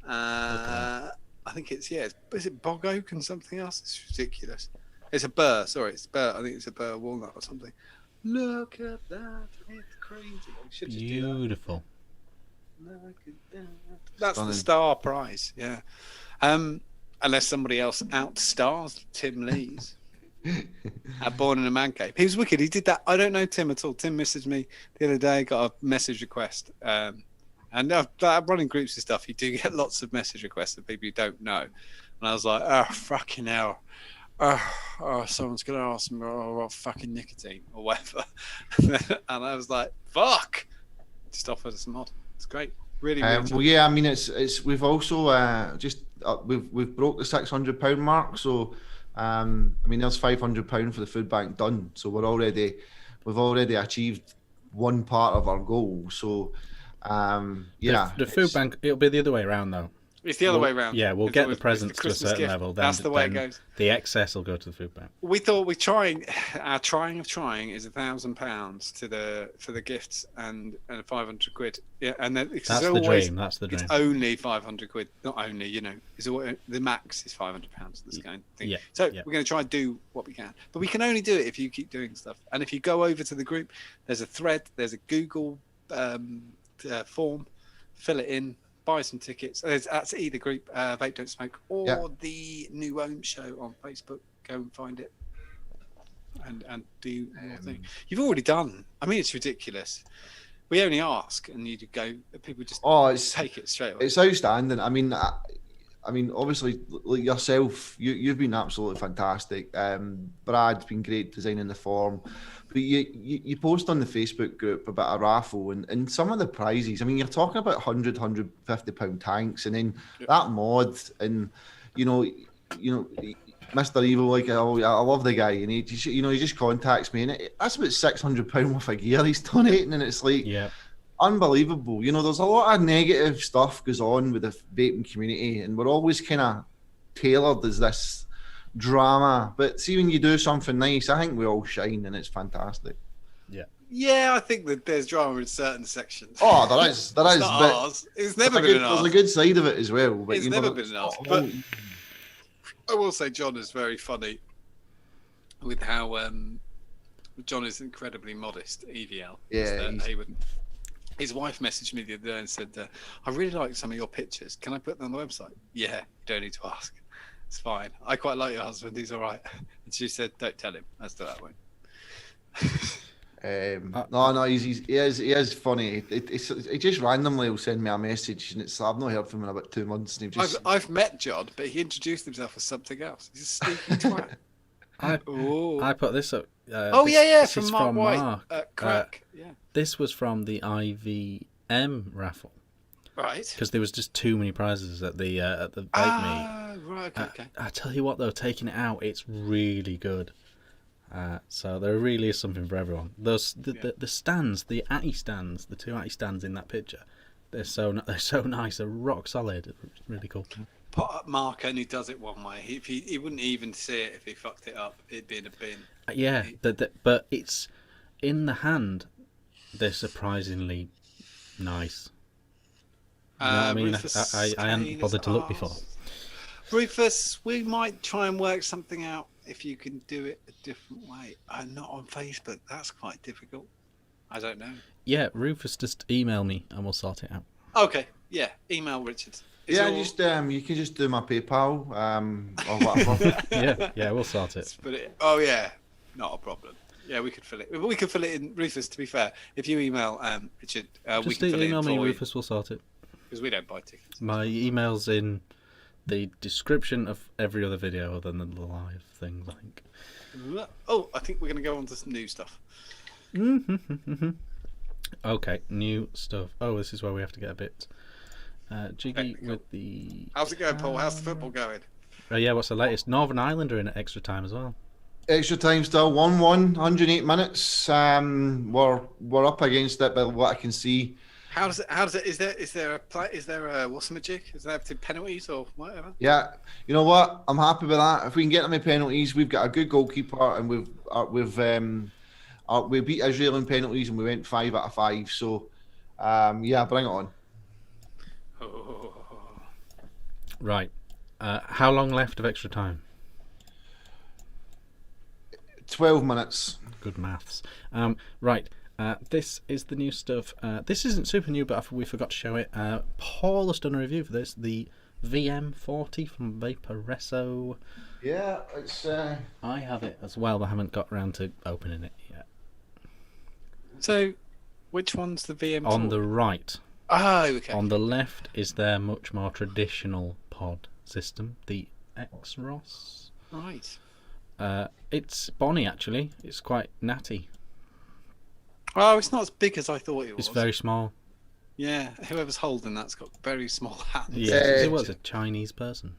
I think it's is it bog oak and something else? It's ridiculous. It's a burr. Sorry, it's burr. I think it's a burr walnut or something. Look at that! It's crazy. Beautiful. Look at that. That's the star prize. Yeah. Unless somebody else outstars Tim Lees. At Born in a Man Cave. He was wicked. He did that. I don't know Tim at all. Tim messaged me the other day, got a message request. And running groups and stuff, you do get lots of message requests of people you don't know. And I was like, oh, fucking hell. Oh, someone's going to ask me what fucking nicotine or whatever. And I was like, fuck. Just offered us a mod. It's great. Really, really well, yeah, I mean, it's we've also we've broke the £600 mark. So, I mean, there's £500 for the food bank done, so we've already achieved one part of our goal. So, the food bank, it'll be the other way around though. It's the other way around. Yeah, we'll get the presents to a certain level. Then, that's the way it goes. The excess will go to the food bank. We thought our trying is £1,000 for the gifts and £500. Yeah, and then that's the dream. That's the dream. It's only £500. Not only, it's the max is £500. This kind of thing. Yeah. So we're going to try and do what we can, but we can only do it if you keep doing stuff. And if you go over to the group, there's a thread, there's a Google form, fill it in. Buy some tickets. That's either group, Vape Don't Smoke, or the new Ohm Show on Facebook. Go and find it, and do more thing. You've already done. I mean, it's ridiculous. We only ask, and you go. People just take it straight away. It's outstanding. I mean, I mean, obviously, like yourself, you've been absolutely fantastic. Brad's been great designing the form. But you post on the Facebook group about a raffle and some of the prizes. I mean, you're talking about 150 pound tanks, and then that mod, and you know, Mr. Evil, like I love the guy, and he just contacts me, and that's about £600 worth of gear he's donating, and it's like, unbelievable. You know, there's a lot of negative stuff goes on with the vaping community, and we're always kind of tailored as this drama. But see, when you do something nice, I think we all shine, and it's fantastic. Yeah, I think that there's drama in certain sections. Oh, there is. There is. Not but ours. It's never been an ours. There's a good side of it as well. But it's never been an ours. But I will say John is very funny with how John is incredibly modest, EVL. Yeah. His wife messaged me the other day and said, I really like some of your pictures. Can I put them on the website? Yeah, you don't need to ask. It's fine. I quite like your husband. He's all right. And she said, don't tell him. That's the that way. No, he is funny. He just randomly will send me a message, and I've not heard from him in about 2 months. And I've met John, but he introduced himself as something else. He's a sneaky twat. I put this up. This from Mark White. Crack. This was from the IVM raffle. Right. Because there was just too many prizes at the vape meet. Right. Okay. I tell you what, though, taking it out, it's really good. So there really is something for everyone. The stands, the Atty stands, the two Atty stands in that picture, they're so nice. They're rock solid. It's really cool. Mark only does it one way. He wouldn't even see it if he fucked it up. It'd be in a bin. Yeah, but it's in the hand. They're surprisingly nice. You know what I mean? I hadn't bothered to look before. Rufus, we might try and work something out if you can do it a different way. Not on Facebook. That's quite difficult. I don't know. Yeah, Rufus, just email me and we'll sort it out. Okay. Yeah, email Richard. You can just do my PayPal or whatever. yeah, we'll sort it. Oh yeah, not a problem. Yeah, we could fill it. We could fill it in, Rufus. To be fair, if you email Richard, we can fill it in. Email me, for Rufus. We'll sort it. Because we don't buy tickets. My email's in the description of every other video other than the live things, I think. Oh, I think we're going to go on to some new stuff. Okay, new stuff. Oh, this is where we have to get a bit jiggy with the... How's it going, Paul? How's the football going? Oh yeah, what's the latest? Northern Ireland are in at extra time as well. Extra time still, 1-1, 108 minutes. We're up against it, but what I can see... How does it? Is there a what's the magic? Is there penalties or whatever? Yeah, you know what? I'm happy with that. If we can get them in penalties, we've got a good goalkeeper, and we beat Israel in penalties, and we went 5 out of 5. So, yeah, bring it on. Right. How long left of extra time? 12 minutes. Good maths. Right. This is the new stuff. This isn't super new, but we forgot to show it. Paul has done a review for this. The VM40 from Vaporesso. Yeah, it's... I have it as well, but I haven't got around to opening it yet. So, which one's the VM40? On the right. Oh, okay. On the left is their much more traditional pod system, the X-Ross. Right. It's bonny, actually. It's quite natty. Oh, it's not as big as I thought it was. It's very small. Yeah, whoever's holding that's got very small hands. Yeah, it was a Chinese person.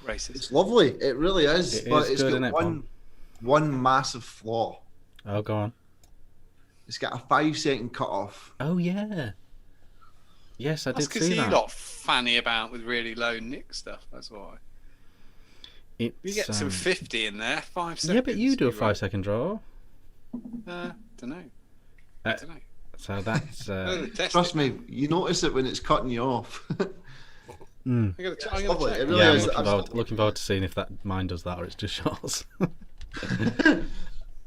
Racist. It's lovely. It really is. But it's good, got one massive flaw. Oh, go on. It's got a 5-second cut-off. Oh, yeah. Yes, I did see that. That's because you lot fanny about with really low nick stuff. That's why. You get some 50 in there, 5 seconds. Yeah, but you do a 5-second draw. Don't know. So that's... Trust me, you notice it when it's cutting you off. I'm gonna check. I'm looking forward to seeing if mine does that or it's just yours.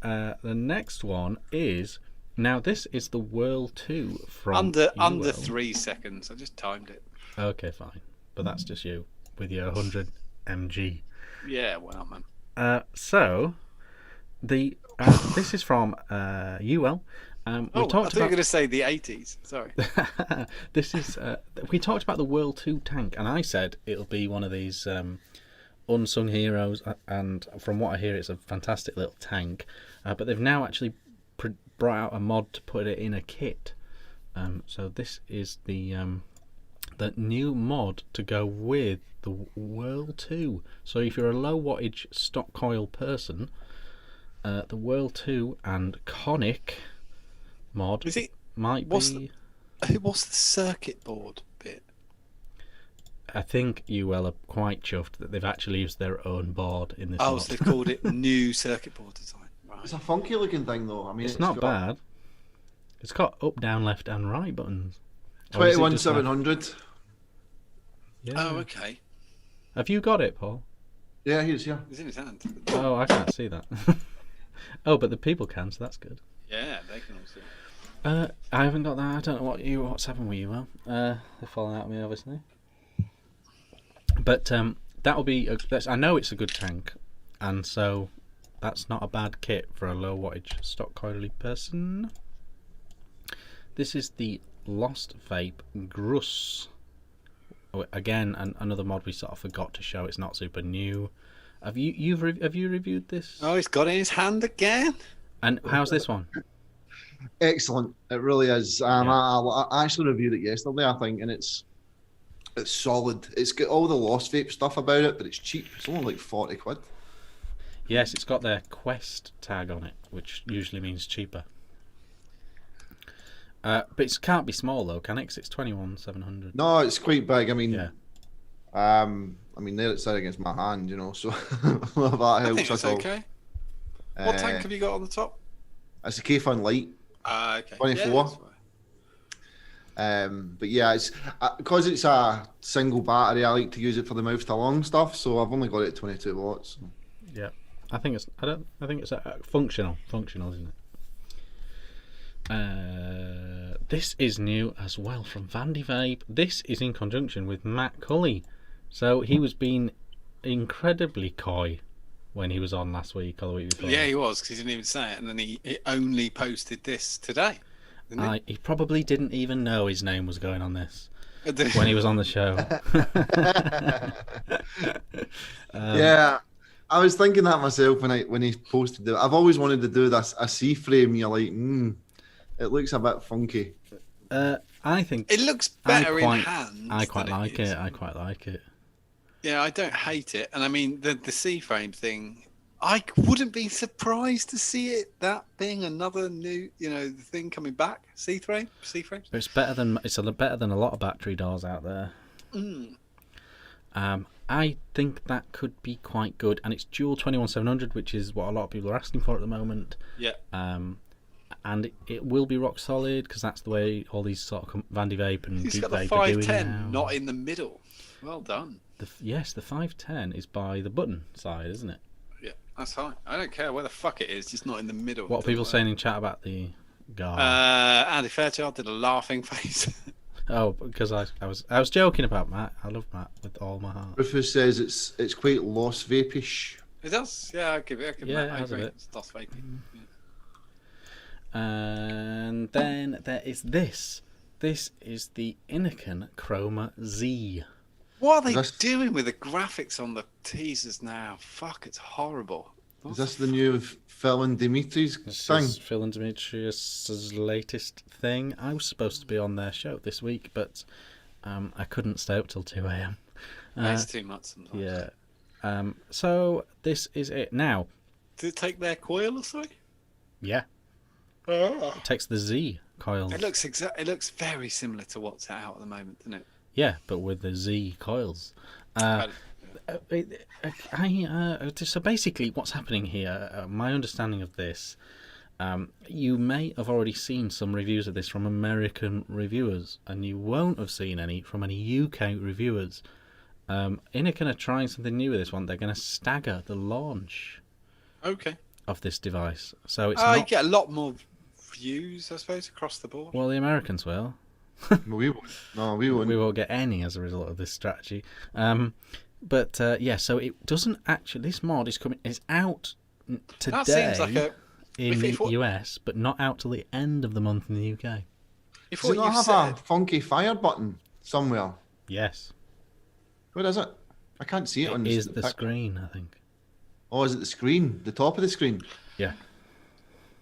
The next one is... Now, this is the Whirl 2 from Under 3 seconds. I just timed it. Okay, fine. But that's just you with your 100 mg. Yeah, well, man. So... This is from UL, I thought you were going to say the 80s. Sorry. This is. We talked about the World 2 tank, and I said it'll be one of these unsung heroes. And from what I hear, it's a fantastic little tank. But they've now actually brought out a mod to put it in a kit. So this is the new mod to go with the World 2. So if you're a low wattage stock coil person, the World 2 and Conic mod might be. What's the circuit board bit? I think UL are quite chuffed that they've actually used their own board in this. Oh, mod. so they've called it new circuit board design. Right. It's a funky looking thing though. I mean, it's not bad. It's got up, down, left, and right buttons. 21700. Yeah. Oh, okay. Have you got it, Paul? Yeah, he's here. It's in his hand. Oh, I can't see that. Oh, but the people can, so that's good. Yeah, they can all see. I haven't got that. I don't know what's happened with you, Well. They're falling out of me, obviously. But that'll be. I know it's a good tank, and so that's not a bad kit for a low wattage stock coily person. This is the Lost Vape Gruss. Again, another mod we sort of forgot to show. It's not super new. Have you reviewed this? Oh, he's got it in his hand again. And how's this one? Excellent. It really is. I actually reviewed it yesterday, I think, and it's solid. It's got all the Lost Vape stuff about it, but it's cheap. It's only like 40 quid. Yes, it's got their Quest tag on it, which usually means cheaper. But it can't be small though, can it? 'Cause it's 21,700. No, it's quite big. I mean, yeah. There it's set against my hand, you know, so that I helps. think it's okay. What tank have you got on the top? It's a K-Fun Light. Okay. 24. Yeah, but yeah, it's because it's a single battery. I like to use it for the mouth to lung stuff, so I've only got it at 22 watts. Yeah, I think it's functional, isn't it? This is new as well from Vandy Vape. This is in conjunction with Matt Cully. So he was being incredibly coy when he was on last week or the week before. Yeah, he was, because he didn't even say it, and then he only posted this today. He probably didn't even know his name was going on this when he was on the show. Yeah, I was thinking that myself when he posted it. I've always wanted to do this a C-frame. You're like, it looks a bit funky. I think it looks better in hand. I quite like it. Yeah, I don't hate it, and I mean the C-frame thing. I wouldn't be surprised to see it that being another new, the thing coming back. C-frame. It's better than a lot of battery doors out there. I think that could be quite good, and it's dual 21700, which is what a lot of people are asking for at the moment. Yeah. And it will be rock solid because that's the way all these sort of Vandy Vape and Deep Vape are doing now. 510, not in the middle. Well done. Yes, the 510 is by the button side, isn't it? Yeah, that's fine. I don't care where the fuck it is, just not in the middle. What are people saying in chat about the guard? Andy Fairchild did a laughing face. Oh, because I was joking about Matt. I love Matt with all my heart. Rufus says it's quite Lost Vape-ish. It does. Yeah, I give it. Yeah, it has a bit. It's Lost Vaping. And then there is this. This is the Inican Chroma Z. What are they doing with the graphics on the teasers now? Fuck, it's horrible. Is this the new Phil and Dimitri's thing? This is Phil and Dimitri's latest thing. I was supposed to be on their show this week, but I couldn't stay up till 2 a.m. That's too much sometimes. Yeah. So this is it. Now, did it take their coil or something? Yeah. Oh. It takes the Z coils. It looks very similar to what's out at the moment, doesn't it? Yeah, but with the Z coils. So basically, what's happening here? My understanding of this, you may have already seen some reviews of this from American reviewers, and you won't have seen any from any UK reviewers. Inican are trying something new with this one. They're going to stagger the launch. Okay. Of this device, so it's. You get a lot more views, I suppose, across the board. Well, the Americans will. We won't. No, we won't. We won't get any as a result of this strategy. But yeah, so it doesn't actually. This mod is out today. That seems like in the US, but not out till the end of the month in the UK. Does it not have a funky fire button somewhere? Yes. Where is it? I can't see it on the picture. screen, I think. Oh, is it the screen? The top of the screen? Yeah.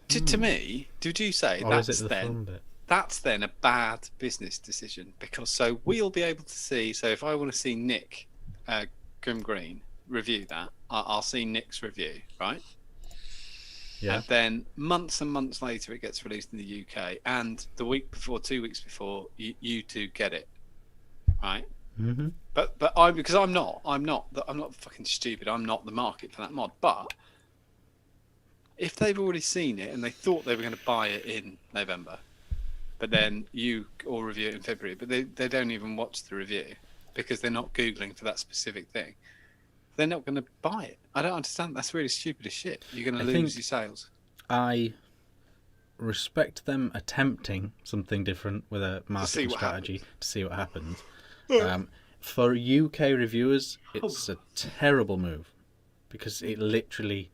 To me, did you say or that's is it the then? front bit? That's then a bad business decision, because so we'll be able to see. So if I want to see Nick Grim Green review that, I'll see Nick's review, right? Yeah. And then months and months later, it gets released in the UK, and the week before, 2 weeks before, you two get it, right? Mm-hmm. But I'm not fucking stupid. I'm not the market for that mod. But if they've already seen it and they thought they were going to buy it in November, but then you all review it in February, but they don't even watch the review because they're not Googling for that specific thing, they're not going to buy it. I don't understand. That's really stupid as shit. You're going to lose your sales. I respect them attempting something different with a marketing strategy to see what happens. For UK reviewers, it's a terrible move because it literally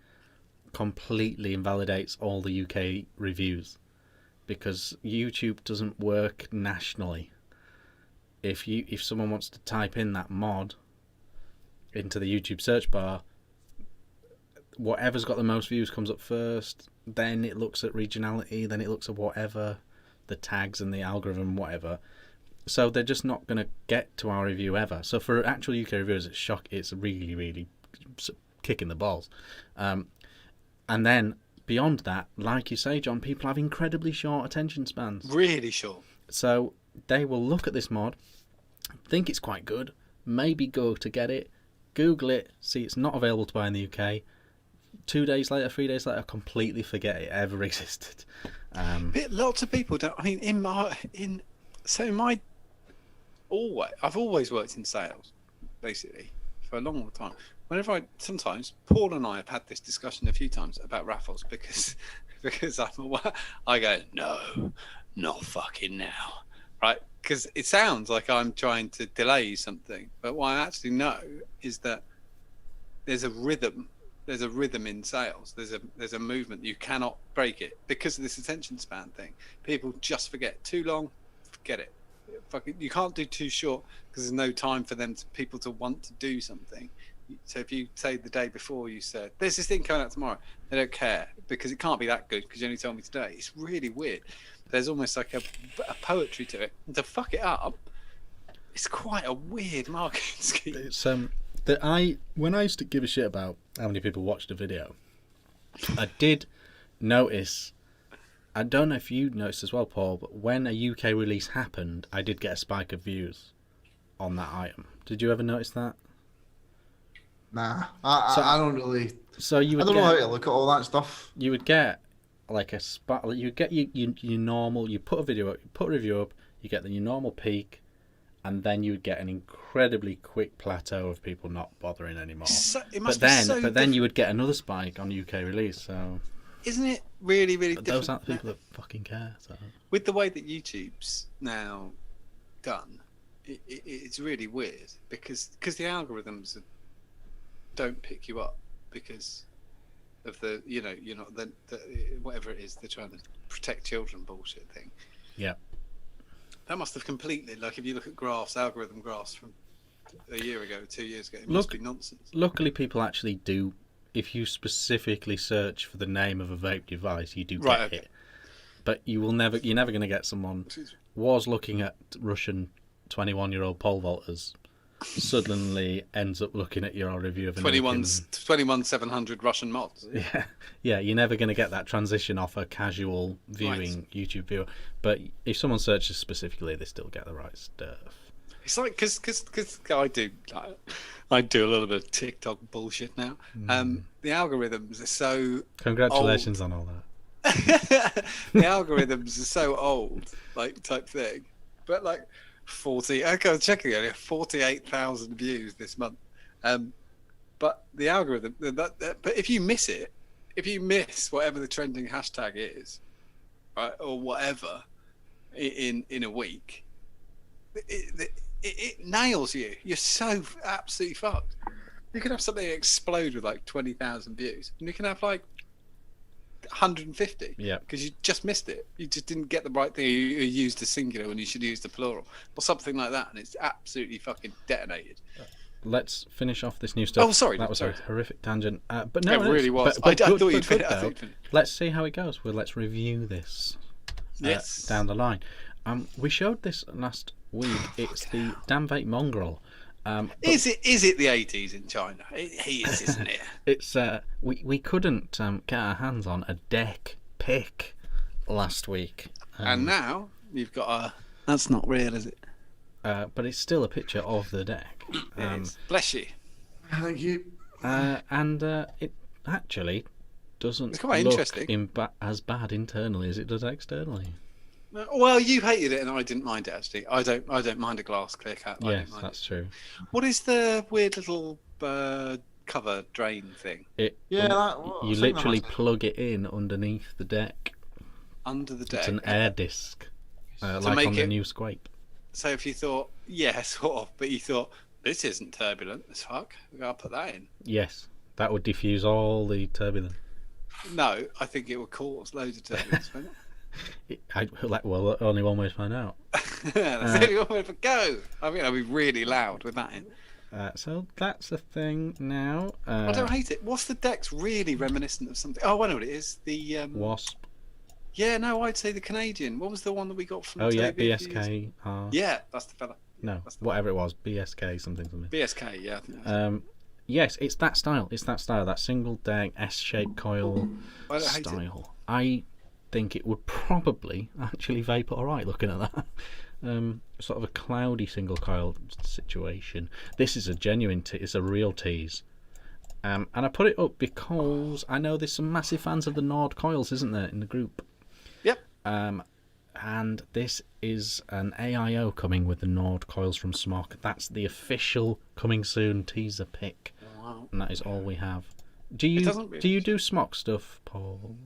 completely invalidates all the UK reviews, because YouTube doesn't work nationally. If someone wants to type in that mod into the YouTube search bar, whatever's got the most views comes up first, then it looks at regionality, then it looks at whatever, the tags and the algorithm, whatever. So they're just not going to get to our review ever. So for actual UK reviewers, it's really, really kicking the balls. And then beyond that, like you say, John, people have incredibly short attention spans. Really short. So they will look at this mod, think it's quite good, maybe go to get it, Google it, see it's not available to buy in the UK. 2 days later, 3 days later, completely forget it ever existed. Lots of people don't. I mean, I've always worked in sales, basically, for a long, long time. Sometimes Paul and I have had this discussion a few times about raffles because I go, no, not fucking now, right? Because it sounds like I'm trying to delay something, but what I actually know is that there's a rhythm. There's a rhythm in sales. There's a movement. You cannot break it because of this attention span thing. People just forget. Too long, forget it. You can't do too short because there's no time for people to want to do something. So if you say the day before, you said there's this thing coming out tomorrow, they don't care because it can't be that good because you only told me today. It's really weird. There's almost like a poetry to it. And to fuck it up, it's quite a weird marketing scheme. It's when I used to give a shit about how many people watched a video, I did notice. I don't know if you noticed as well, Paul, but when a UK release happened, I did get a spike of views on that item. Did you ever notice that? Nah, I don't really. So you would I don't know how to look at all that stuff. You would get like a spot. You would get your normal. You put a video up, you put a review up, you get your normal peak, and then you would get an incredibly quick plateau of people not bothering anymore. But then you would get another spike on UK release. So. Isn't it really, really different? Those aren't the people that fucking care. So. With the way that YouTube's now done, it's really weird because the algorithms don't pick you up because of the whatever it is they're trying to protect children bullshit thing. Yeah. That must have completely, like if you look at algorithm graphs from a year ago, 2 years ago, it must be nonsense. Luckily, people actually do. If you specifically search for the name of a vape device, you do get it. But you're never going to get someone was looking at Russian 21-year-old pole vaulters, suddenly ends up looking at your review of 21,700 Russian mods. Yeah, you're never going to get that transition off a casual viewing YouTube viewer. But if someone searches specifically, they still get the right stuff. It's like because I do a little bit of TikTok bullshit now. The algorithms are so congratulations old. on all that. The algorithms are so old, like type thing. But like 40, okay, I was checking earlier, 48,000 views this month. But the algorithm, but if you miss it, if you miss whatever the trending hashtag is, right, or whatever, in a week, it nails you. You're so absolutely fucked. You can have something explode with like 20,000 views, and you can have like 150. Yeah. Because you just missed it. You just didn't get the right thing. You used the singular when you should use the plural, or something like that, and it's absolutely fucking detonated. Let's finish off this new stuff. Oh, sorry. That was a horrific tangent. But no, it really was. But I good, thought you'd good finished. though. Let's see how it goes. Well, let's review this down the line. We showed this last week. It's the damn vape mongrel. Is it the 80s in China? He is, isn't it? It's we couldn't get our hands on a deck pick last week, and now you've got a. That's not real, is it? But it's still a picture of the deck. Bless you. Thank you. And it actually doesn't It's quite look interesting. as bad internally as it does externally. Well, you hated it, and I didn't mind it actually. I don't mind a glass clear cap. Yes, that's true. What is the weird little cover drain thing? You literally plug it in underneath the deck. Under the deck. It's an air disc, like on the new Scrape. So if you thought, yeah, sort of, but you thought this isn't turbulent as fuck, we gotta put that in. Yes, that would diffuse all the turbulence. No, I think it would cause loads of turbulence, wouldn't it? Well, only one way to find out. That's the only one way to go. I mean, I'd be really loud with that in. So that's the thing now. I don't hate it. What's the deck's really reminiscent of something? Oh, I know what it is. The Wasp. Yeah, no, I'd say the Canadian. What was the one that we got from? Oh yeah, Toby? BSK. Yeah, that's the fella. No, whatever it was, BSK something. BSK, yeah. I think that's yes, it's that style. That single deck S-shaped coil I don't hate style. I think it would probably actually vape all right. Looking at that, sort of a cloudy single coil situation. This is a genuine. It's a real tease. And I put it up because I know there's some massive fans of the Nord coils, isn't there, in the group? Yep. And this is an AIO coming with the Nord coils from Smok. That's the official coming soon teaser pick. Wow. And that is all we have. Do you do Smok stuff, Paul?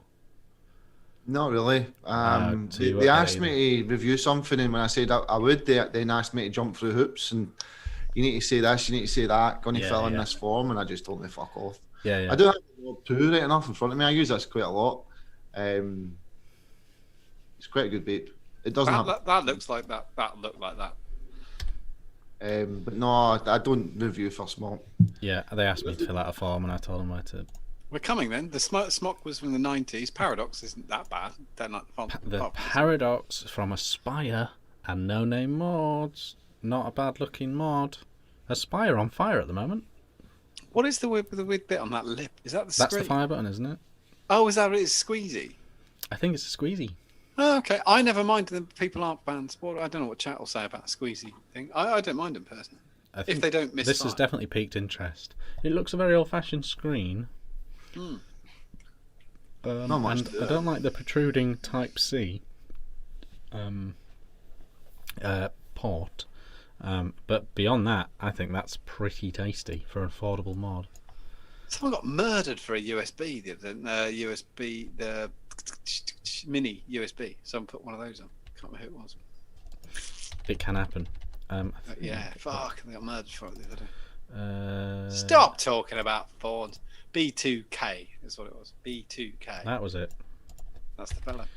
Not really. They asked me to review something, and when I said I would, they then asked me to jump through hoops, and you need to say this, you need to say that, going to fill in this form, and I just told them to fuck off. Yeah. I do have Log 2 right enough in front of me. I use this quite a lot. It's quite a good vape. It doesn't that looks like that. That looked like that. But no, I don't review for Smok. Yeah, they asked me to fill out a form, and I told them where to. We're coming then. The Smok was from the 90s. Paradox isn't that bad. They're not the Paradox from Aspire and No Name Mods. Not a bad looking mod. Aspire on fire at the moment. What is the weird bit on that lip? Is that the screen? That's the fire button, isn't it? Oh, is that what it is? Squeezy? I think it's a squeezy. Oh, okay. I never mind them. People aren't banned. I don't know what chat will say about the squeezy thing. I don't mind them personally. If they don't miss this has definitely piqued interest. It looks a very old-fashioned screen. Not much and I don't like the protruding Type C port. But beyond that, I think that's pretty tasty for an affordable mod. Someone got murdered for a USB. The mini USB. Someone put one of those on. Can't remember who it was. It can happen. Yeah, fuck. They got murdered for it the other day. Uh, Stop talking about phones. B2K is what it was. B2K. That was it. That's the fella.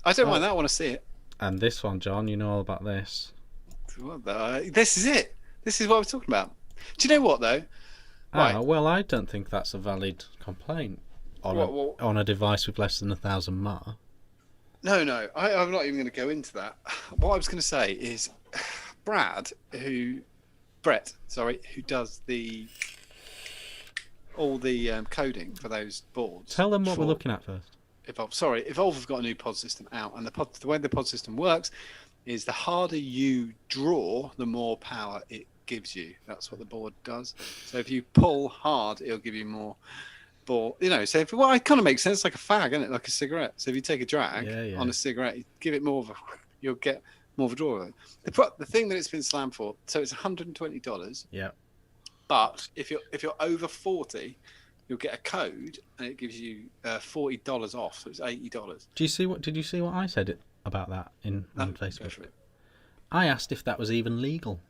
I don't mind that. I want to see it. And this one, John, you know all about this. This is it. This is what we're talking about. Do you know what though? Right. Well, I don't think that's a valid complaint on a device with less than 1,000 mAh. No, I'm not even going to go into that. What I was going to say is, Brett, who does all the coding for those boards. Tell them what we're looking at first. Evolve have got a new pod system out, and the way the pod system works is the harder you draw, the more power it gives you. That's what the board does. So if you pull hard, it'll give you more. So it kind of makes sense, like a fag, isn't it? Like a cigarette. So if you take a drag on a cigarette, you give it more of you'll get more of a draw of it. The thing that it's been slammed for, so it's $120. Yeah. But if you're over 40, you'll get a code, and it gives you $40 off. So it's $80. Did you see what I said about that on Facebook? I asked if that was even legal.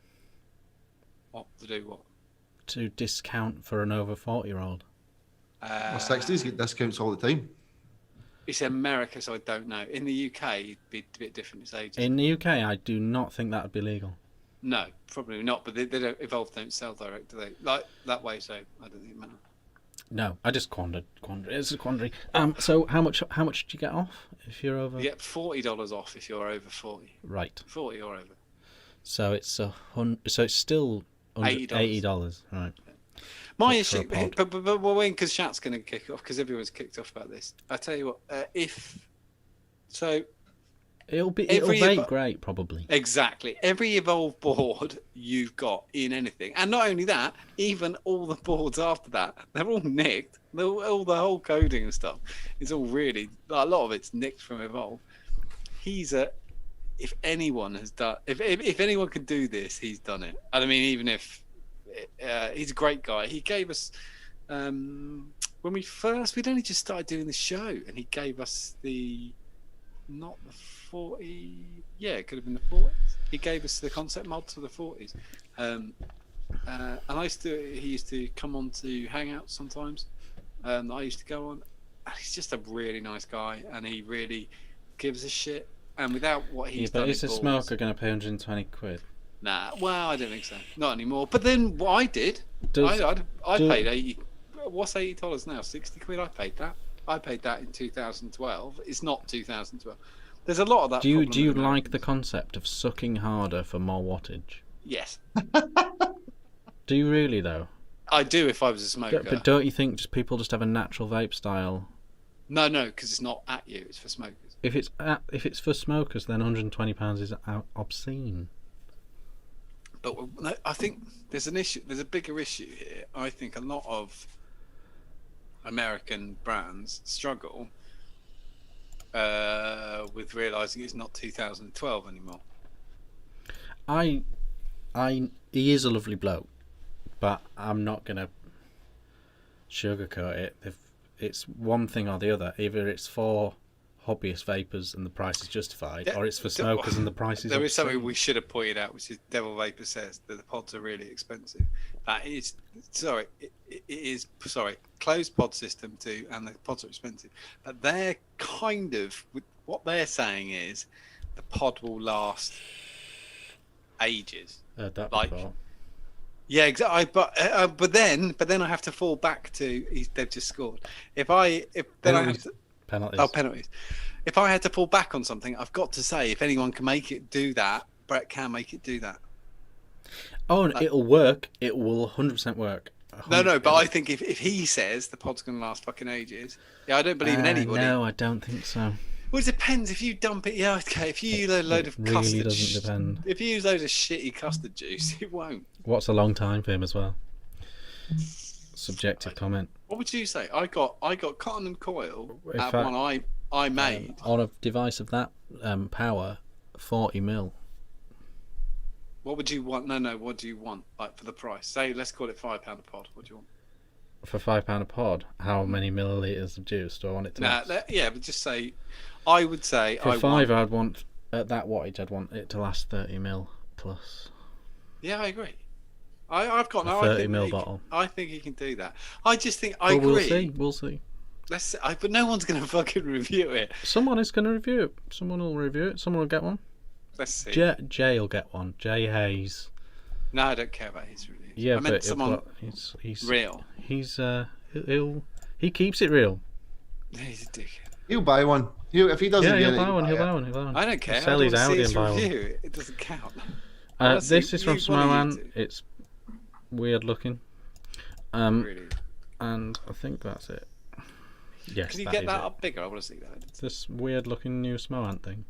What to do? What to discount for an over 40-year-old? Well, 60s get discounts all the time. It's America, so I don't know. In the UK, it'd be a bit different. It's ages. In the UK, I do not think that would be legal. No, probably not. But they don't Evolve don't sell direct, do they? Like that way, so I don't think it matters. No, I just quandered. It's a quandary. So how much do you get off if you're over? You get $40 off if you're over 40. Right. 40 or over. So it's So it's still $80. Right. My For issue, a pod. but when, because chat's going to kick off, because everyone's kicked off about this. I tell you what, It'll Every vape great probably. Exactly. Every Evolve board you've got in anything, and not only that, even all the boards after that, they're all nicked. All the whole coding and stuff is all really, a lot of it's nicked from Evolve. If anyone has done, if anyone could do this, he's done it. And I mean, even if he's a great guy, he gave us when we'd only just started doing the show, and he gave us not the 40, yeah, it could have been the 40s. He gave us the concept mods for the 40s, and he used to come on to Hangouts sometimes. I used to go on. And he's just a really nice guy, and he really gives a shit. And without what he's done, but is a smoker going to pay 120 quid? Nah, well, I don't think so. Not anymore. But then what I did, I paid 80. What's $80 now? 60 quid. I paid that. I paid that in 2012. It's not 2012. There's a lot of that. Do you like the concept of sucking harder for more wattage? Yes. Do you really though? I do if I was a smoker. But don't you think people just have a natural vape style? No, because it's not at you. It's for smokers. If it's for smokers, then £120 is obscene. But I think there's an issue. There's a bigger issue here. I think a lot of American brands struggle with realizing it's not 2012 anymore. He is a lovely bloke, but I'm not gonna sugarcoat it. If it's one thing or the other, either it's for hobbyist vapors and the price is justified, or it's for smokers and the price is There obscene. is something we should have pointed out, which is Devil Vapor says that the pods are really expensive. That is, it is closed pod system too, and the pods are expensive. But they're kind of, what they're saying is the pod will last ages. Yeah, exactly. But then I have to fall back to they've just scored. Penalties. Oh, penalties. If I had to fall back on something, I've got to say, if anyone can make it do that, Brett can make it do that. Oh, and it'll work. It will 100% work. 100%. No, but I think if he says the pod's going to last fucking ages, yeah, I don't believe in anybody. No, I don't think so. Well, it depends. If you dump it, yeah, okay. If you use a load of really custard, doesn't depend. If you use loads of shitty custard juice, it won't. What's a long time for him as well? Subjective comment. What would you say? I got cotton and coil In at fact, one I made on a device of that power, 40 mil. What would you want? No. What do you want? Like for the price? Say, let's call it £5 a pod. What do you want? For £5 a pod, how many millilitres of juice do I want it to last? Yeah, but just say, I would say for I'd want at that wattage. I'd want it to last 30 mil plus. Yeah, I agree. I've got no 30 mil bottle. I think he can do that. I just think I agree. We'll see. But no one's going to fucking review it. Someone is going to review it. Someone will review it. Someone will get one. Let's see. Jay will get one. Jay Hayes. No, I don't care about his review. Yeah, I meant but someone he's real. He keeps it real. He's a dickhead. He'll buy one. If he doesn't he'll get buy it, one. He'll buy one. I don't care. He'll sell his Audi and buy one. It doesn't count. This is from Smoan. It's weird looking. Really? And I think that's it. Yes. Can you get that up bigger? I want to see that. This weird looking new Smoan thing.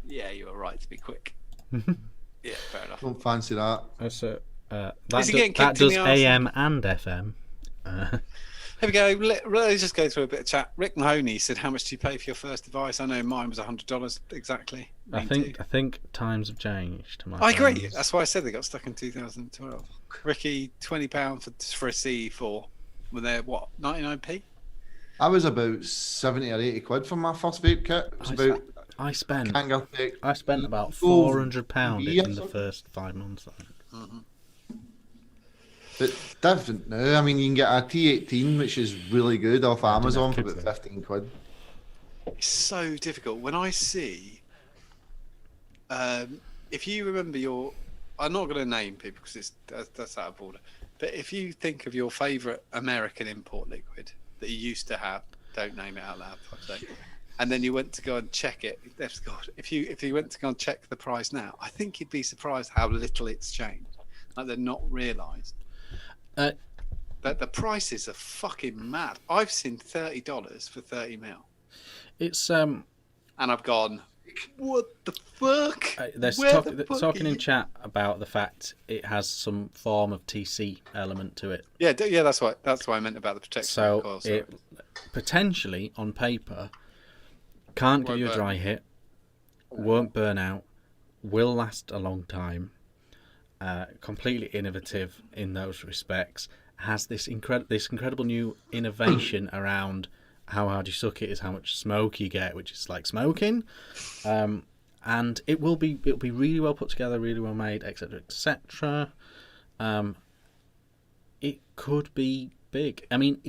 Yeah, you were right to be quick. Yeah, fair enough. Don't fancy that. That's it. Is That he getting kicked does in the arse? AM and FM. Here we go. Let's just go through a bit of chat. Rick Mahoney said, "How much do you pay for your first device?" I know mine was $100 exactly. I think times have changed. I agree. That's why I said they got stuck in 2012. Ricky, £20 for a CE4. Were they what, 99p? I was about 70 or 80 quid for my first vape kit. It was I spent about £400 in the first 5 months. I think. Mm-hmm. But different now. I mean, you can get a T18, which is really good, off Amazon for about 15 quid. It's so difficult. When I see, if you remember I'm not going to name people because that's out of order. But if you think of your favourite American import liquid that you used to have, don't name it out loud, for fuck's sake. And then you went to go and check it. God, if you went to go and check the price now, I think you'd be surprised how little it's changed. Like they're not realised. That the prices are fucking mad. I've seen $30 for 30 mil. It's and I've gone, what the fuck? They're talking in chat about the fact it has some form of TC element to it. Yeah, that's what I meant about the protection. So it potentially, on paper, can't give you a dry hit, won't burn out, will last a long time, completely innovative in those respects, has this incredible new innovation around how hard you suck it is how much smoke you get, which is like smoking, and it'll be really well put together, really well made, etc., etc. It could be big. I mean,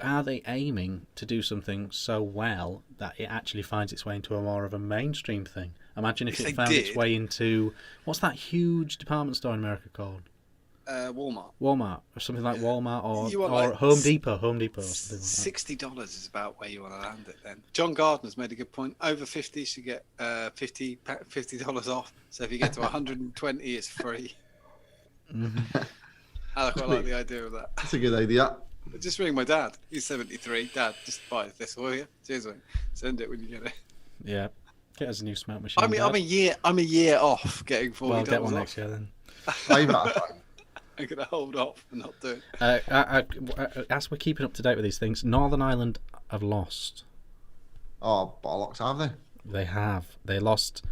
are they aiming to do something so well that it actually finds its way into a more of a mainstream thing? Imagine if it found its way into, what's that huge department store in America called? Walmart, or something like Walmart, or Home Depot, or something like that. $60 is about where you want to land it. Then John Gardner's made a good point. Over 50 should get $50 off. So if you get to 120, it's free. Mm-hmm. I quite like the idea of that. That's a good idea. Just ring my dad. He's 73. Dad, just buy this, will you? Cheers, mate. Send it when you get it. Yeah, get us a new smoke machine. I'm a year off getting $40. Well, get one next year then. I'm going to hold off and not do it. As we're keeping up to date with these things, Northern Ireland have lost. Oh, bollocks, have they? They have. They lost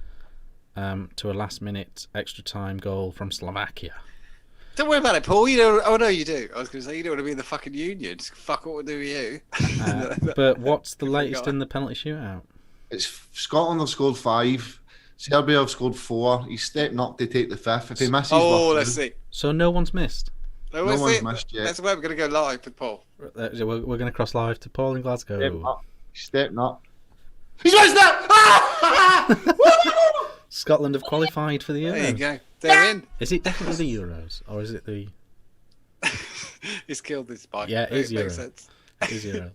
to a last-minute extra-time goal from Slovakia. Don't worry about it, Paul. Oh, no, you do. I was going to say, you don't want to be in the fucking union. Just fuck what we'll do with you. But what's the latest in the penalty shootout? It's Scotland have scored 5. Serbia have scored 4. He's stepping up to take the 5th. If he misses, let's see. So no one's missed? No one's missed yet. That's where we're going to go live with Paul. We're going to cross live to Paul in Glasgow. Stepping up. He's missed it! Scotland have qualified for the Euros. There you go. They're in. Is it definitely the Euros, or is it the... He's killed this bike. Yeah, it is Euros. It is Euros.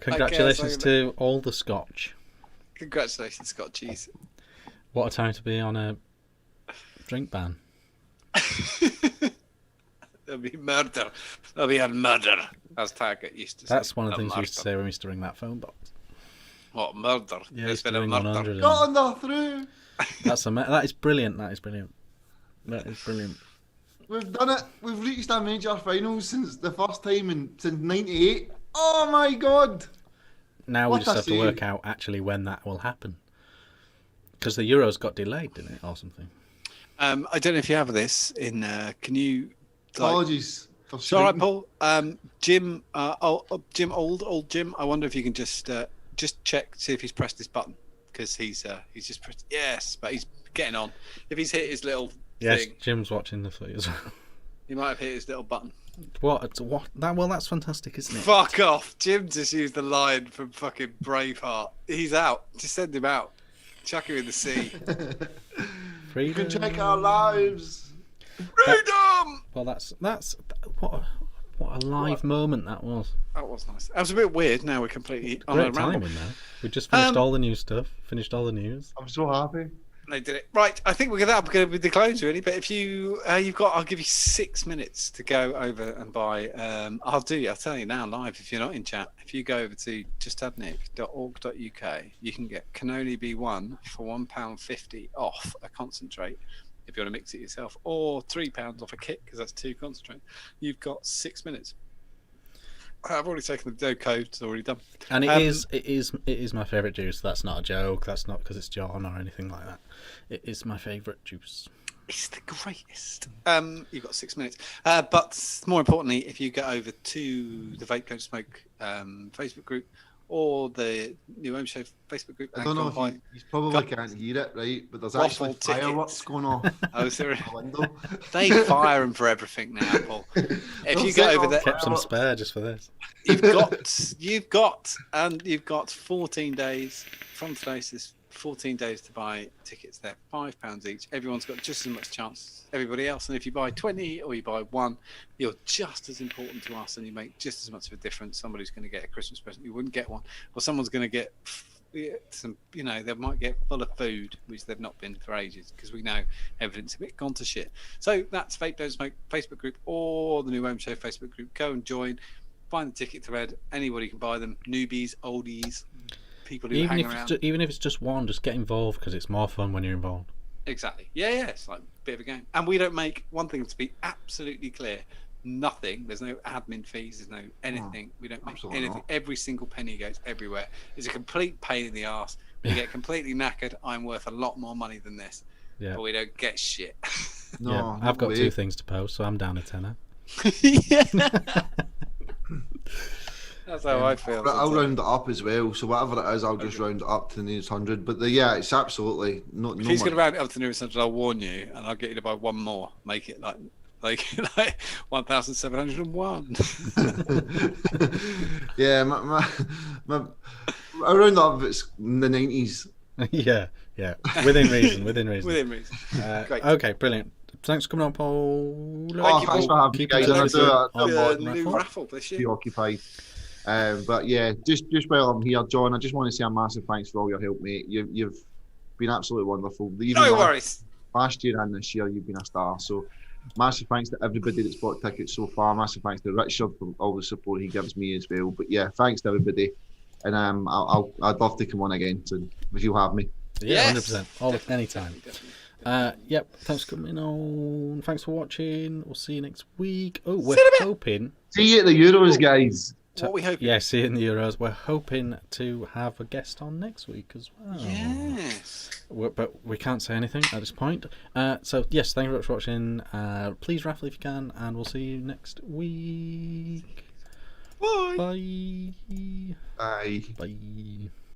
Congratulations to all the Scotch. Congratulations, Scotchies. What a time to be on a drink ban. There'll be murder. There'll be a murder, as Taggart used to say. That's one of the things we used to say when we used to ring that phone box. What, murder? Yeah, there's been a murder. Got enough through. That is brilliant. That is brilliant. We've done it. We've reached our major finals since the first time since '98. Oh my god! Now we just have to work out actually when that will happen. Because the Euros got delayed, didn't it, or something? I don't know if you have this in. Can you? Apologies. It's all right, Paul. Jim, old Jim. I wonder if you can just check, see if he's pressed this button, because he's just pressed yes, but he's getting on. If he's hit his little thing, Jim's watching the footy as well. He might have hit his little button. What? Well, that's fantastic, isn't it? Fuck off! Jim just used the line from fucking Braveheart. He's out. Just send him out. Chuck him in the sea. Freedom. You can check our lives. Freedom. Well, that's what a live moment that was. That was nice. That was a bit weird. Now we're completely on great a ramble. timing now. We just finished all the new stuff. Finished all the news. I'm so happy. They did it right. I think we're going to be the close really. But if I'll give you 6 minutes to go over and buy. I'll tell you now live if you're not in chat. If you go over to justadnick.org.uk, you can get Cannoli B1 for £1.50 off a concentrate if you want to mix it yourself, or £3 off a kit because that's 2 concentrate. You've got 6 minutes. I've already taken the dough code. It's already done. And it is my favourite juice. That's not a joke. That's not because it's John or anything like that. It is my favourite juice. It's the greatest. You've got 6 minutes. But more importantly, if you go over to the Vape Don't Smoke Facebook group or the New Ohm Show Facebook group. I don't know if you probably can't hear it, right? But there's actually fireworks going off. Oh, sorry. My window. They fire them for everything now, Paul. If you go over there, kept some spare just for this. You've got 14 days from today. So there's 14 days to buy tickets. They're £5 each. Everyone's got just as much chance as everybody else. And if you buy 20 or you buy one, you're just as important to us, and you make just as much of a difference. Somebody's going to get a Christmas present you wouldn't get one, or someone's going to get some, they might get full of food, which they've not been for ages, because we know everything's a bit gone to shit. So that's Vape Don't Smoke Facebook group or the New Ohm Show Facebook group. Go and join. Find the ticket thread. Anybody can buy them. Newbies, oldies, people who hang around. Even if it's just one, just get involved, because it's more fun when you're involved. Exactly. Yeah, it's like a bit of a game. And we don't make one thing to be absolutely clear. Nothing. There's no admin fees. There's no anything. We don't make anything. Not. Every single penny goes everywhere. It's a complete pain in the arse. We get completely knackered. I'm worth a lot more money than this. Yeah. But we don't get shit. No, yeah, I've got 2 things to post, so I'm down a tenner. Yeah. That's how I feel. I'll round it up as well. So whatever it is, I'll just round it up to the nearest 100. But it's absolutely not. If he's going to round it up to the nearest 100, I'll warn you, and I'll get you to buy one more. Make it like 1,701. Yeah, I round up. It's in the 90s. yeah, within reason. Within reason. Great. Okay, brilliant. Thanks for coming on, Paul. Thanks for having me, guys. New raffle this year. Preoccupied. But yeah, just while I'm here, John, I just want to say a massive thanks for all your help, mate. You've been absolutely wonderful. No worries. Last year and this year, you've been a star. So massive thanks to everybody that's bought tickets so far. Massive thanks to Richard for all the support he gives me as well. But yeah, thanks to everybody. And I'd love to come on again soon if you'll have me. Yeah, 100%. Anytime. Yep. Thanks for coming on. Thanks for watching. We'll see you next week. Oh, we're hoping. See you at the Euros, guys. What we hoping? Yeah, see you in the Euros. We're hoping to have a guest on next week as well. Yes. But we can't say anything at this point. So yes, thank you very much for watching. Please raffle if you can, and we'll see you next week. Bye. Bye. Bye.